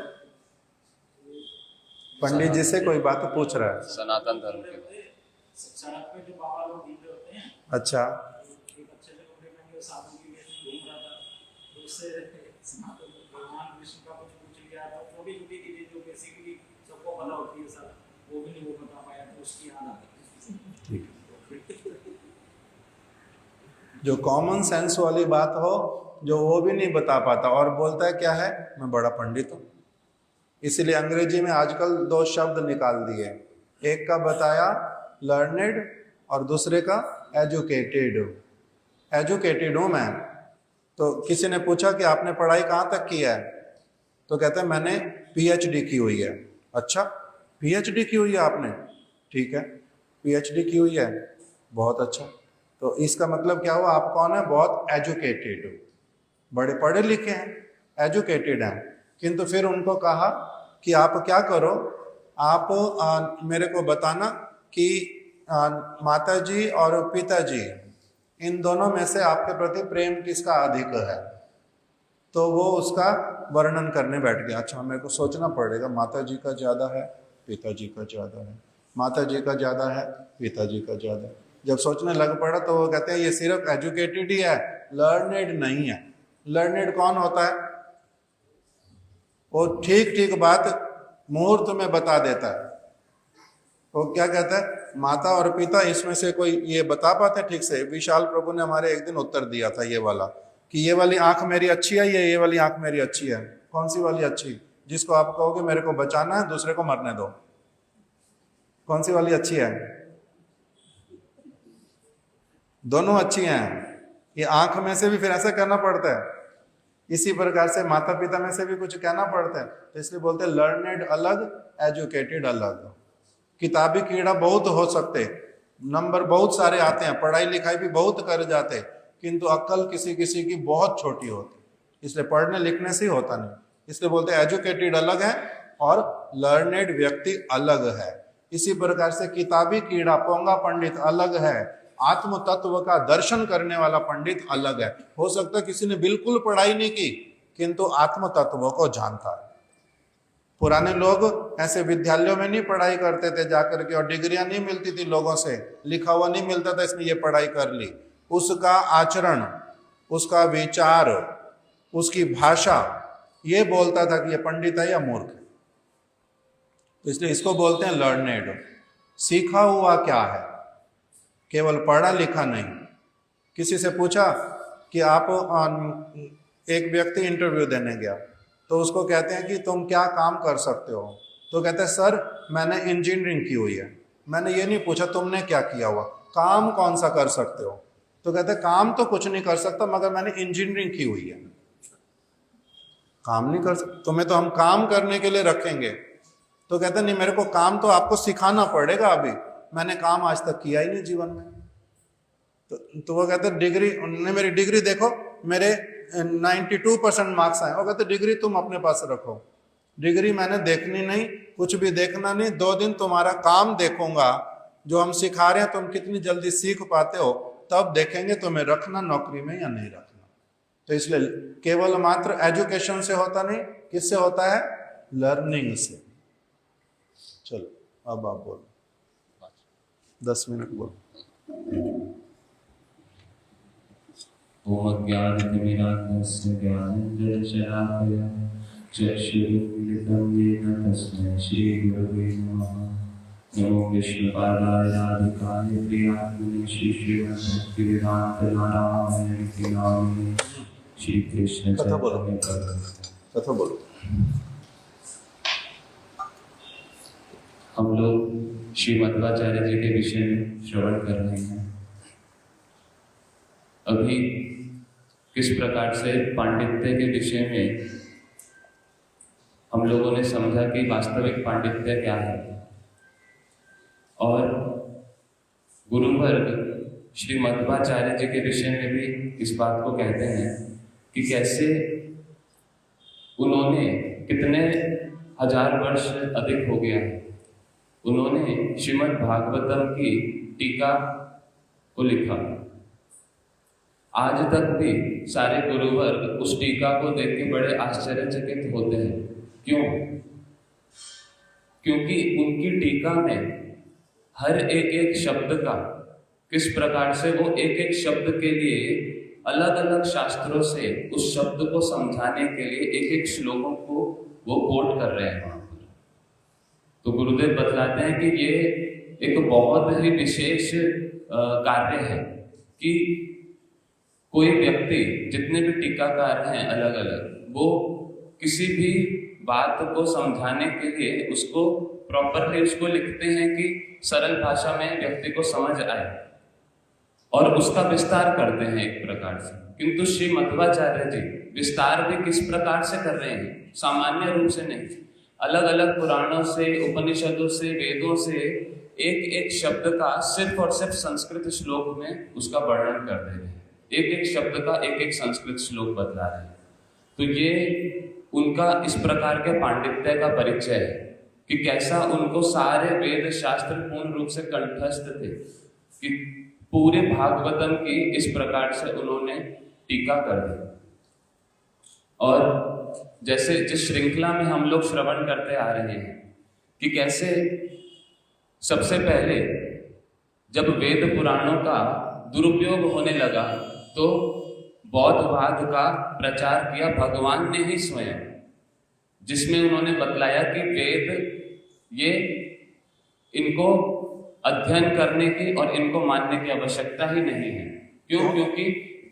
S4: पंडित जी से कोई बात पूछ रहा है
S5: सनातन धर्म के बारे में।
S3: सड़क पे जो बाबा लोग घूम रहे होते हैं,
S4: अच्छा,
S3: एक अच्छे से कपड़े पहन के साधु की वेश में घूम रहा था, तो उससे सनातन भगवान विष्णु का कुछ पूछ लिया, तो छोटी छोटी चीजें जो बेसिकली सबको पता होती है सर, वो भी नहीं वो बता पाया, तो उसकी याद आ गई।
S4: ठीक है। जो कॉमन सेंस वाली बात हो, जो वो भी नहीं बता पाता और बोलता है क्या है? मैं बड़ा पंडित हूं। इसीलिए अंग्रेजी में आजकल दो शब्द निकाल दिए, एक का बताया लर्नेड और दूसरे का एजुकेटेड। एजुकेटेड हूं मैं। तो किसी ने पूछा कि आपने पढ़ाई कहाँ तक की है? तो कहते हैं मैंने पीएचडी की हुई है। अच्छा, पीएचडी की हुई है आपने? ठीक है, पीएचडी की हुई है, बहुत अच्छा। तो इसका मतलब क्या हुआ? आप कौन है? बहुत एजुकेटेड हो, बड़े पढ़े लिखे हैं, एजुकेटेड हैं। किंतु फिर उनको कहा कि आप क्या करो, आप मेरे को बताना कि माताजी और पिताजी इन दोनों में से आपके प्रति प्रेम किसका अधिक है? तो वो उसका वर्णन करने बैठ गया। अच्छा, मेरे को सोचना पड़ेगा, माताजी का ज्यादा है, पिताजी का ज्यादा है, माताजी का ज्यादा है, पिताजी का ज्यादा है। जब सोचने लग पड़ा तो वो कहते हैं ये सिर्फ एजुकेटेड ही है, लर्नेड नहीं है। लर्नेड कौन होता है? वो ठीक ठीक बात मुहूर्त में बता देता है। वो क्या कहता है? माता और पिता इसमें से कोई ये बता पाते ठीक से? विशाल प्रभु ने हमारे एक दिन उत्तर दिया था ये वाला, कि ये वाली आंख मेरी अच्छी है, ये वाली आंख मेरी अच्छी है। कौन सी वाली अच्छी? जिसको आप कहोगे मेरे को बचाना है, दूसरे को मरने दो। कौन सी वाली अच्छी है? दोनों अच्छी हैं। ये आंख में से भी फिर ऐसा करना पड़ता है, इसी प्रकार से माता पिता में से भी कुछ कहना पड़ता है। तो इसलिए बोलते हैं लर्नेड अलग, एजुकेटेड अलग। किताबी कीड़ा बहुत हो सकते, नंबर बहुत सारे आते हैं, पढ़ाई लिखाई भी बहुत कर जाते, किंतु अक्ल किसी किसी की बहुत छोटी होती, इसलिए पढ़ने लिखने से ही होता नहीं। इसलिए बोलते हैं एजुकेटेड अलग है और लर्नेड व्यक्ति अलग है। इसी प्रकार से किताबी कीड़ा पोंगा पंडित अलग है, आत्म तत्व का दर्शन करने वाला पंडित अलग है। हो सकता है किसी ने बिल्कुल पढ़ाई नहीं की किंतु आत्म तत्व को जानता है। पुराने लोग ऐसे विद्यालयों में नहीं पढ़ाई करते थे जाकर के, और डिग्रियां नहीं मिलती थी लोगों से, लिखा हुआ नहीं मिलता था इसने ये पढ़ाई कर ली। उसका आचरण, उसका विचार, उसकी भाषा ये बोलता था कि ये पंडित है या मूर्ख है। तो इसलिए इसको बोलते हैं लर्नेड। सीखा हुआ क्या है, केवल पढ़ा लिखा नहीं। किसी से पूछा कि आप, एक व्यक्ति इंटरव्यू देने गया तो उसको कहते हैं कि तुम क्या काम कर सकते हो, तो कहते हैं सर मैंने इंजीनियरिंग की हुई है। मैंने ये नहीं पूछा तुमने क्या किया हुआ, काम कौन सा कर सकते हो, तो कहते हैं काम तो कुछ नहीं कर सकता मगर मैंने इंजीनियरिंग की हुई है। काम नहीं कर सकते, तुम्हें तो हम काम करने के लिए रखेंगे, तो कहते नहीं मेरे को काम तो आपको सिखाना पड़ेगा, अभी मैंने काम आज तक किया ही नहीं जीवन में। तो वो कहते डिग्री, उन्होंने मेरी डिग्री देखो, मेरे 92% मार्क्स आए। वो कहते डिग्री तुम अपने पास रखो, डिग्री मैंने देखनी नहीं, कुछ भी देखना नहीं, 2 दिन तुम्हारा काम देखूंगा, जो हम सिखा रहे हैं तुम कितनी जल्दी सीख पाते हो, तब देखेंगे तुम्हें रखना नौकरी में या नहीं रखना। तो इसलिए केवल मात्र एजुकेशन से होता नहीं, किससे होता है, लर्निंग से। चलो अब आप बोलो, 10 मिनट बोलो।
S5: ओम ज्ञानतिमिरान्धस्य ज्ञानेन्द्रशलाकया चक्षुरुन्मीलितं येन तस्मै श्रीगुरवे नमः। नमो विष्णुपादाय राधिकाय प्रियात्मने श्रीश्रीमद्भक्तिवेदान्तनारायण नामिने श्री कृष्ण चैतन्य
S4: कथा बोलो।
S5: हम लोग श्री मध्वाचार्य जी के विषय में श्रवण कर रहे हैं। अभी किस प्रकार से पांडित्य के विषय में हम लोगों ने समझा कि वास्तविक पांडित्य क्या है, और गुरुवर्ग श्री मध्वाचार्य जी के विषय में भी इस बात को कहते हैं कि कैसे उन्होंने कितने हजार वर्ष अधिक हो गया है, उन्होंने श्रीमद् भागवतम की टीका को लिखा। आज तक भी सारे गुरुवर्ग उस टीका को देख के बड़े आश्चर्यचकित होते हैं। क्यों? क्योंकि उनकी टीका में हर एक शब्द का किस प्रकार से वो एक शब्द के लिए अलग अलग शास्त्रों से उस शब्द को समझाने के लिए एक श्लोकों को वो कोट कर रहे हैं वहां पर। तो गुरुदेव बतलाते हैं कि ये एक बहुत ही विशेष कार्य है कि कोई व्यक्ति, जितने भी टीकाकार हैं अलग अलग, वो किसी भी बात को समझाने के लिए उसको प्रॉपरली उसको लिखते हैं कि सरल भाषा में व्यक्ति को समझ आए, और उसका विस्तार करते हैं एक प्रकार से। किंतु श्री मध्वाचार्य जी विस्तार भी किस प्रकार से कर रहे हैं, सामान्य रूप से नहीं, अलग अलग पुराणों से, उपनिषदों से, वेदों से एक शब्द का सिर्फ और सिर्फ संस्कृत श्लोक में उसका वर्णन कर दे रहे हैं, एक शब्द का एक संस्कृत श्लोक बतला रहे हैं। तो ये उनका इस प्रकार के पांडित्य का परिचय है कि कैसा उनको सारे वेद शास्त्र पूर्ण रूप से कंठस्थ थे, कि पूरे भागवतम की इस प्रकार से उन्होंने टीका कर दी। और जैसे जिस श्रृंखला में हम लोग श्रवण करते आ रहे हैं कि कैसे सबसे पहले जब वेद पुराणों का दुरुपयोग होने लगा तो बौद्धवाद का प्रचार किया भगवान ने ही स्वयं, जिसमें उन्होंने बतलाया कि वेद ये इनको अध्ययन करने की और इनको मानने की आवश्यकता ही नहीं है। क्यों? क्योंकि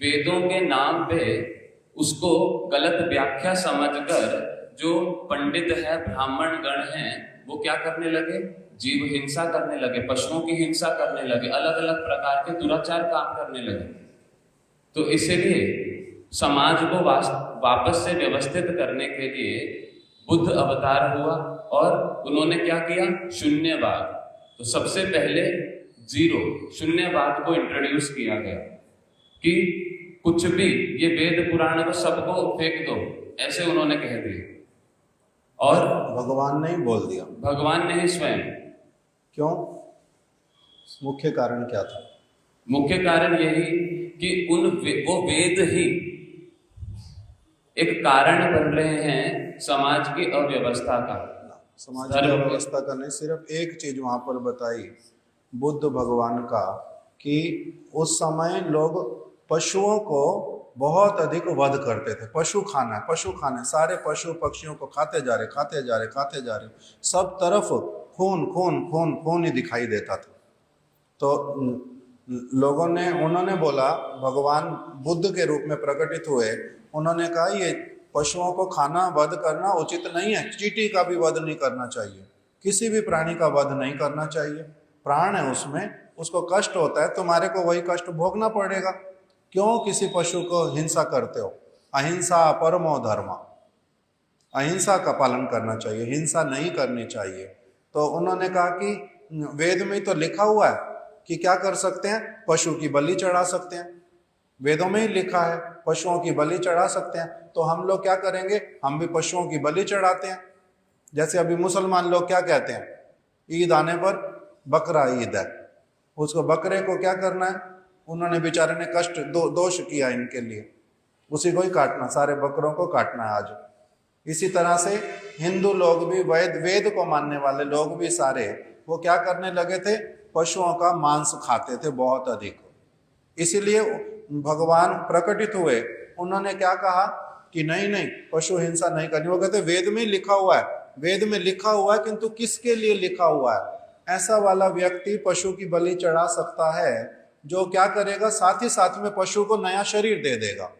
S5: वेदों के नाम पे उसको गलत व्याख्या समझकर जो पंडित है, ब्राह्मण गण हैं, वो क्या करने लगे, जीव हिंसा करने लगे, पशुओं की हिंसा करने लगे, अलग अलग प्रकार के दुराचार काम करने लगे। तो इसीलिए समाज को वापस से व्यवस्थित करने के लिए बुद्ध अवतार हुआ, और उन्होंने क्या किया, शून्यवाद, तो सबसे पहले जीरो शून्यवाद को इंट्रोड्यूस किया गया कि कुछ भी ये वेद पुराण को सबको फेंक दो, ऐसे उन्होंने कह दिया। और
S4: भगवान ने ही बोल दिया।
S5: भगवान ने ही स्वयं।
S4: क्यों? मुख्य कारण क्या था?
S5: मुख्य कारण यही कि वो वेद ही एक कारण बन रहे हैं समाज की अव्यवस्था का।
S4: समाज की अव्यवस्था का नहीं, सिर्फ एक चीज वहां पर बताई बुद्ध भगवान का कि उस समय लोग पशुओं को बहुत अधिक वध करते थे। पशु खाना है, सारे पशु पक्षियों को खाते जा रहे, सब तरफ खून खून खून खून ही दिखाई देता था। तो उन्होंने बोला, भगवान बुद्ध के रूप में प्रकटित हुए, उन्होंने कहा ये पशुओं को खाना वध करना उचित नहीं है। चींटी का भी वध नहीं करना चाहिए, किसी भी प्राणी का वध नहीं करना चाहिए। प्राण है उसमें, उसको कष्ट होता है, तुम्हारे को वही कष्ट भोगना पड़ेगा। क्यों किसी पशु को हिंसा करते हो? अहिंसा परमो धर्म, अहिंसा का पालन करना चाहिए, हिंसा नहीं करनी चाहिए। तो उन्होंने कहा कि वेद में तो लिखा हुआ है कि क्या कर सकते हैं, पशु की बलि चढ़ा सकते हैं। वेदों में ही लिखा है पशुओं की बलि चढ़ा सकते हैं। तो हम लोग क्या करेंगे, हम भी पशुओं की बलि चढ़ाते हैं। जैसे अभी मुसलमान लोग क्या कहते हैं, ईद आने पर बकरा ईद है, उसको बकरे को क्या करना है, उन्होंने बेचारे ने कष्ट दोष किया इनके लिए, उसी को ही काटना, सारे बकरों को काटना है आज। इसी तरह से हिंदू लोग भी, वेद को मानने वाले लोग भी सारे, वो क्या करने लगे थे, पशुओं का मांस खाते थे बहुत अधिक। इसीलिए भगवान प्रकटित हुए, उन्होंने क्या कहा कि नहीं पशु हिंसा नहीं करनी। वो कहते वेद में लिखा हुआ है, वेद में लिखा हुआ है, किंतु किसके लिए लिखा हुआ है? ऐसा वाला व्यक्ति पशु की बलि चढ़ा सकता है जो क्या करेगा, साथ ही साथ में पशु को नया शरीर दे देगा,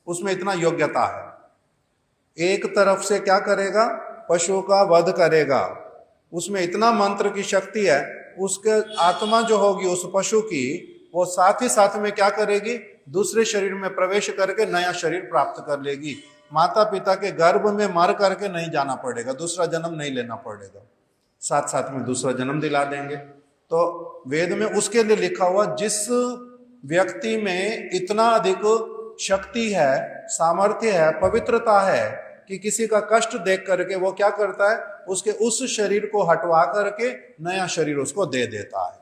S4: उसमें इतना योग्यता है। एक तरफ से क्या करेगा, पशु का वध करेगा, उसमें इतना मंत्र की शक्ति है, उसके आत्मा जो होगी उस पशु की, वो साथ ही साथ में क्या करेगी, दूसरे शरीर में प्रवेश करके नया शरीर प्राप्त कर लेगी। माता पिता के गर्भ में मर करके नहीं जाना पड़ेगा, दूसरा जन्म नहीं लेना पड़ेगा, साथ साथ में दूसरा जन्म दिला देंगे। तो वेद में उसके लिए लिखा हुआ, जिस व्यक्ति में इतना अधिक शक्ति है, सामर्थ्य है, पवित्रता है कि किसी का कष्ट देख करके वो क्या करता है, उसके उस शरीर को हटवा करके नया शरीर उसको दे देता है।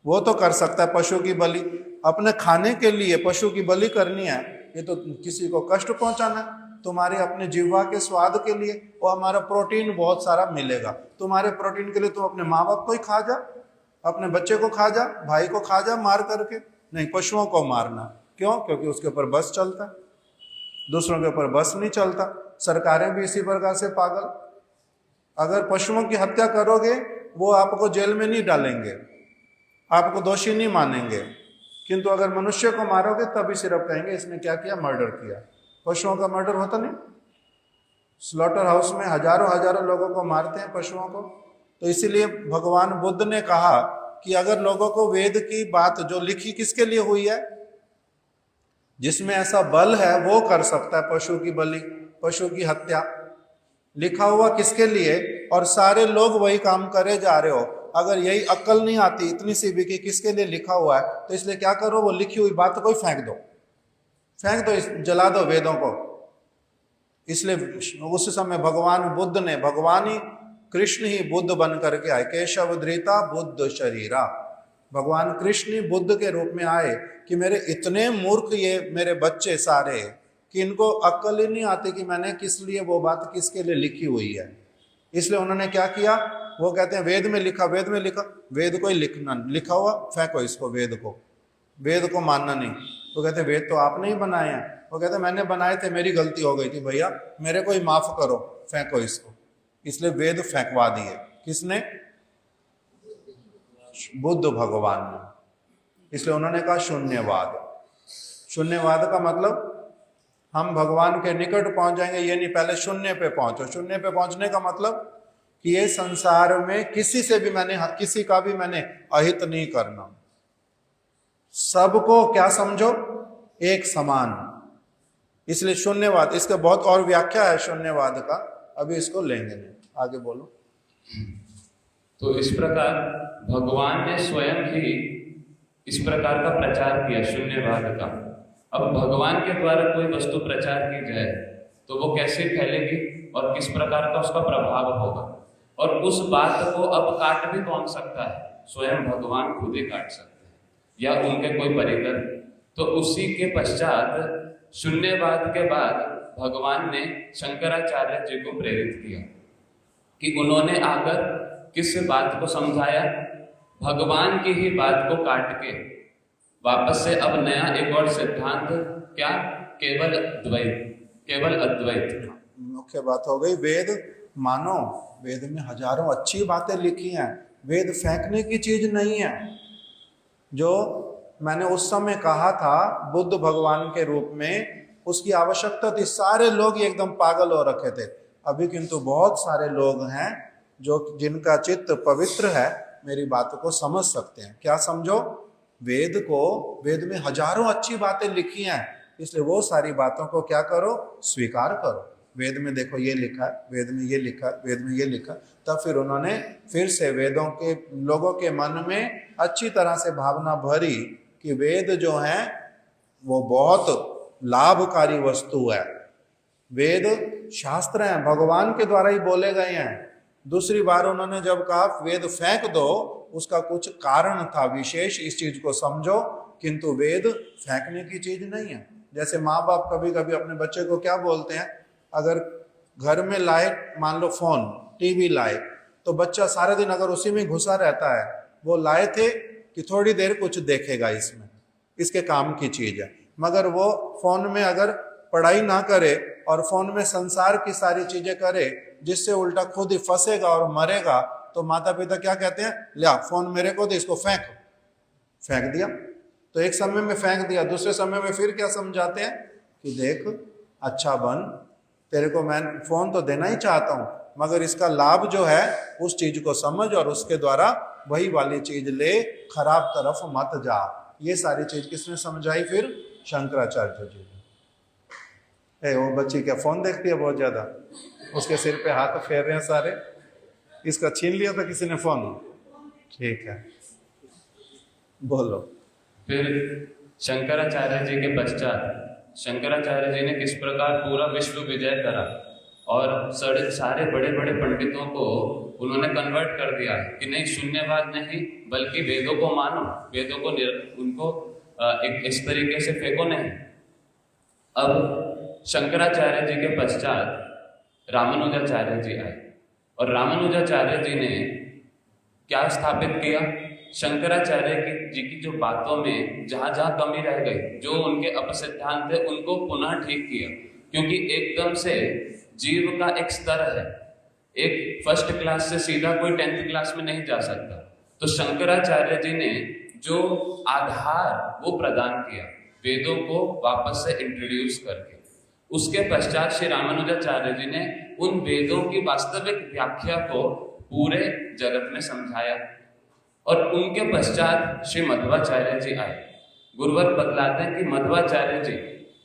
S4: वो तो कर सकता है पशु की बलि, अपने खाने के लिए पशु की बलि करनी है, ये तो किसी को कष्ट पहुंचाना है, तुम्हारे अपने जीवा के स्वाद के लिए, वो हमारा प्रोटीन बहुत सारा मिलेगा, तुम्हारे प्रोटीन के लिए तुम अपने माँ बाप को ही खा जा, अपने बच्चे को खा जा, भाई को खा जा मार करके। नहीं, पशुओं को मारना। क्यों? क्योंकि उसके ऊपर बस चलता है, दूसरों के ऊपर बस नहीं चलता। सरकारें भी इसी प्रकार से पागल। अगर पशुओं की हत्या करोगे, वो आपको जेल में नहीं डालेंगे, आपको दोषी नहीं मानेंगे, किंतु अगर मनुष्य को मारोगे तभी सिर्फ कहेंगे इसने क्या किया, मर्डर किया। पशुओं का मर्डर होता नहीं, स्लॉटर हाउस में हजारों लोगों को मारते हैं पशुओं को। तो इसीलिए भगवान बुद्ध ने कहा कि अगर लोगों को वेद की बात जो लिखी किसके लिए हुई है, जिसमें ऐसा बल है वो कर सकता है पशु की बलि, पशु की हत्या। लिखा हुआ किसके लिए, और सारे लोग वही काम करे जा रहे हो। अगर यही अक्ल नहीं आती इतनी सी भी कि किसके लिए लिखा हुआ है, तो इसलिए क्या करो, वो लिखी हुई बात को ही फेंक दो, जला दो वेदों को। इसलिए उस समय भगवान बुद्ध ने, भगवान ही कृष्ण ही बुद्ध बन करके आए, केशव धृता बुद्ध शरीरा। भगवान कृष्ण ही बुद्ध के रूप में आए कि मेरे इतने मूर्ख ये मेरे बच्चे सारे कि इनको अक्ल ही नहीं आती कि मैंने किस लिए वो बात किसके लिए लिखी हुई है। इसलिए उन्होंने क्या किया, वो कहते हैं वेद में लिखा, वेद में लिखा, वेद को ही लिखा हुआ फेंको इसको, वेद को मानना नहीं। तो कहते वेद तो आपने ही बनाए हैं। वो कहते मैंने बनाए थे, मेरी गलती हो गई थी भैया, मेरे को ही माफ करो, फेंको इसको। इसलिए वेद फेंकवा दिए। किसने? बुद्ध भगवान ने। इसलिए उन्होंने कहा शून्यवाद। शून्यवाद का मतलब हम भगवान के निकट पहुंच जाएंगे, ये नहीं, पहले शून्य पे पहुंचो। शून्य पे पहुंचने का मतलब कि ये संसार में किसी से भी किसी का भी मैंने अहित नहीं करना, सबको क्या समझो, एक समान। इसलिए शून्यवाद, इसका बहुत और व्याख्या है शून्यवाद का, अभी इसको लेंगे नहीं, आगे बोलो।
S5: तो इस प्रकार भगवान ने स्वयं ही इस प्रकार का प्रचार किया शून्यवाद का। अब भगवान के द्वारा कोई वस्तु प्रचार की जाए तो वो कैसे फैलेगी और किस प्रकार का उसका प्रभाव होगा, और उस बात को अब काट भी कौन सकता है? स्वयं भगवान खुद ही काट सकते हैं या उनके कोई परिकर। तो उसी के पश्चात शून्यवाद के बाद भगवान ने शंकराचार्य जी को प्रेरित किया कि उन्होंने आकर किस बात को समझाया, भगवान की ही बात को काट के वापस से अब नया एक और सिद्धांत, क्या? केवल द्वैत, केवल अद्वैत।
S4: मुख्य बात हो गई वेद मानो। वेद में हजारों अच्छी बातें लिखी हैं, वेद फेंकने की चीज नहीं है। जो मैंने उस समय कहा था बुद्ध भगवान के रूप में, उसकी आवश्यकता थी, सारे लोग एकदम पागल हो रखे थे। अभी किंतु बहुत सारे लोग हैं जो जिनका चित्त पवित्र है, मेरी बात को समझ सकते हैं। क्या समझो? वेद में हजारों अच्छी बातें लिखी हैं, इसलिए वो सारी बातों को क्या करो? स्वीकार करो। वेद में देखो ये लिखा है, वेद में ये लिखा, वेद में ये लिखा। तब फिर उन्होंने फिर से वेदों के लोगों के मन में अच्छी तरह से भावना भरी कि वेद जो है वो बहुत लाभकारी वस्तु है। वेद शास्त्र हैं, भगवान के द्वारा ही बोले गए हैं। दूसरी बार उन्होंने जब कहा वेद फेंक दो, उसका कुछ कारण था विशेष, इस चीज को समझो। किंतु वेद फेंकने की चीज नहीं है। जैसे माँ बाप कभी कभी अपने बच्चे को क्या बोलते हैं, अगर घर में लाए मान लो फोन, टीवी लाए, तो बच्चा सारा दिन अगर उसी में घुसा रहता है, वो लाए थे कि थोड़ी देर कुछ देखेगा, इसमें इसके काम की चीज है। मगर वो फोन में अगर पढ़ाई ना करे और फोन में संसार की सारी चीजें करे, जिससे उल्टा खुद ही फंसेगा और मरेगा, तो माता पिता क्या कहते हैं, लिया फोन मेरे को दे, इसको फेंक दिया। तो एक समय में फेंक दिया, दूसरे समय में फिर क्या समझाते हैं कि देख अच्छा बन, तेरे को मैं फोन तो देना ही चाहता हूं, मगर इसका लाभ जो है उस चीज को समझ और उसके द्वारा वही वाली चीज ले, खराब तरफ मत जा। ये सारी चीज किसने समझाई? फिर शंकराचार्य जी ने। वो बच्ची क्या फोन देखती है बहुत ज्यादा, उसके सिर पे हाथ फेर रहे हैं सारे, इसका छीन लिया था किसी ने फोन। ठीक है, बोलो।
S5: फिर शंकराचार्य जी के पश्चात शंकराचार्य जी ने किस प्रकार पूरा विश्व विजय करा और सारे बड़े बड़े पंडितों को उन्होंने कन्वर्ट कर दिया कि नहीं, शून्यवाद नहीं बल्कि वेदों को मानो, वेदों को उनको एक इस तरीके से फेंको नहीं। अब शंकराचार्य जी के पश्चात रामानुजाचार्य जी आए और रामानुजाचार्य जी ने क्या स्थापित किया? शंकराचार्य जी की जो बातों में जहां जहां कमी रह गई, जो उनके अपसिद्धांत थे, उनको पुनः ठीक किया। क्योंकि एकदम से जीव का एक स्तर है, एक फर्स्ट क्लास से सीधा कोई 10th क्लास में नहीं जा सकता। तो शंकराचार्य जी ने जो आधार वो प्रदान किया वेदों को वापस से इंट्रोड्यूस करके। उसके पश्चात श्री रामानुजाचार्य जी ने उन वेदों की वास्तविक व्याख्या को पूरे जगत में समझाया। और उनके पश्चात श्री मध्वाचार्य जी आए। गुरुवर बतलाते हैं कि मध्वाचार्य जी,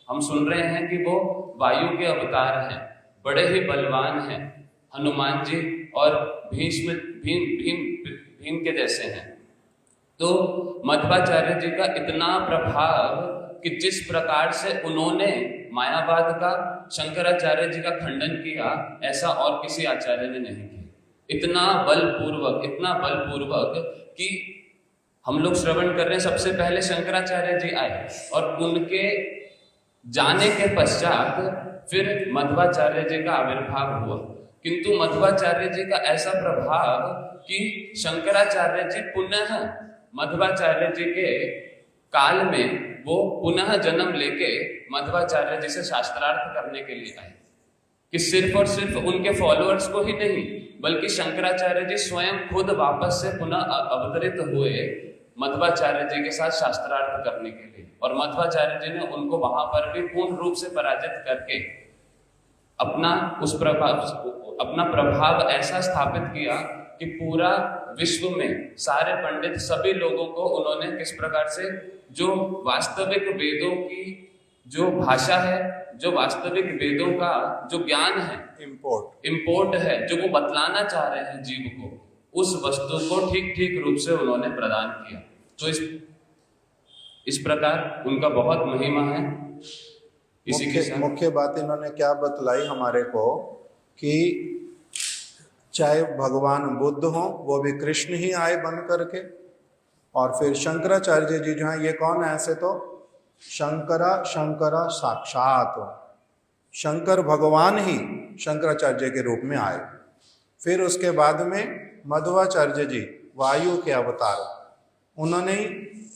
S5: हम सुन रहे हैं कि वो वायु के अवतार हैं, बड़े ही बलवान हैं, हनुमान जी और भीम के जैसे हैं। तो मध्वाचार्य जी का इतना प्रभाव कि जिस प्रकार से उन्होंने मायावाद का, शंकराचार्य जी का खंडन किया, ऐसा और किसी आचार्य ने नहीं किया। इतना बलपूर्वक कि हम लोग श्रवण कर रहे हैं, सबसे पहले शंकराचार्य जी आए और उनके जाने के पश्चात फिर मध्वाचार्य जी का आविर्भाव हुआ। किंतु मध्वाचार्य जी का ऐसा प्रभाव कि शंकराचार्य जी पुनः मध्वाचार्य जी के काल में वो पुनः जन्म लेके मध्वाचार्य जी से शास्त्रार्थ करने के लिए आए, कि सिर्फ और सिर्फ उनके फॉलोअर्स को ही नहीं बल्कि शंकराचार्य जी स्वयं खुद वापस से पुनः अवतरित हुए मध्वाचार्य जी के साथ शास्त्रार्थ करने के लिए। और मध्वाचार्य जी ने उनको वहां पर भी पूर्ण रूप से पराजित करके अपना प्रभाव ऐसा स्थापित किया कि पूरा विश्व में सारे पंडित, सभी लोगों को उन्होंने किस प्रकार से जो वास्तविक वेदों की जो भाषा है, जो वास्तविक वेदों का जो ज्ञान है, इम्पोर्ट है, जो वो बतलाना चाह रहे हैं जीव को, उस वस्तु को ठीक ठीक रूप से उन्होंने प्रदान किया। तो इस प्रकार उनका बहुत महिमा है। इसी के साथ
S4: मुख्य बात इन्होंने क्या बतलाई हमारे को कि चाहे भगवान बुद्ध हो वो भी कृष्ण ही आए बन करके, और फिर शंकराचार्य जी जो हैं ये कौन है ऐसे तो शंकरा साक्षात शंकर भगवान ही शंकराचार्य के रूप में आए। फिर उसके बाद में मध्वाचार्य जी वायु के अवतार, उन्होंने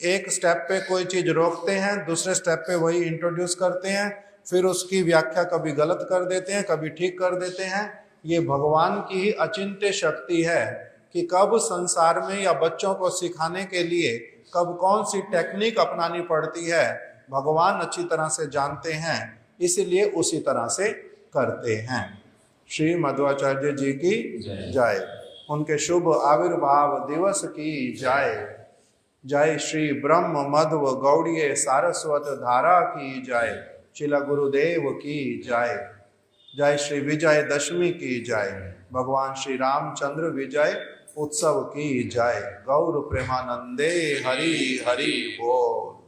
S4: एक स्टेप पे कोई चीज रोकते हैं, दूसरे स्टेप पे वही इंट्रोड्यूस करते हैं, फिर उसकी व्याख्या कभी गलत कर देते हैं, कभी ठीक कर देते हैं। ये भगवान की ही अचिंत्य शक्ति है कि कब संसार में या बच्चों को सिखाने के लिए कब कौन सी टेक्निक अपनानी पड़ती है भगवान अच्छी तरह से जानते हैं, इसलिए उसी तरह से करते हैं। श्री मध्वाचार्य जी की जय। उनके शुभ आविर्भाव दिवस की जय। जय श्री ब्रह्म मध्व गौड़ीय सारस्वत धारा की जय। शिला गुरुदेव की जय। जय श्री विजय दशमी की जय। भगवान श्री रामचंद्र विजय उत्सव की जय। गौर प्रेमानंदे हरि हरि बोल।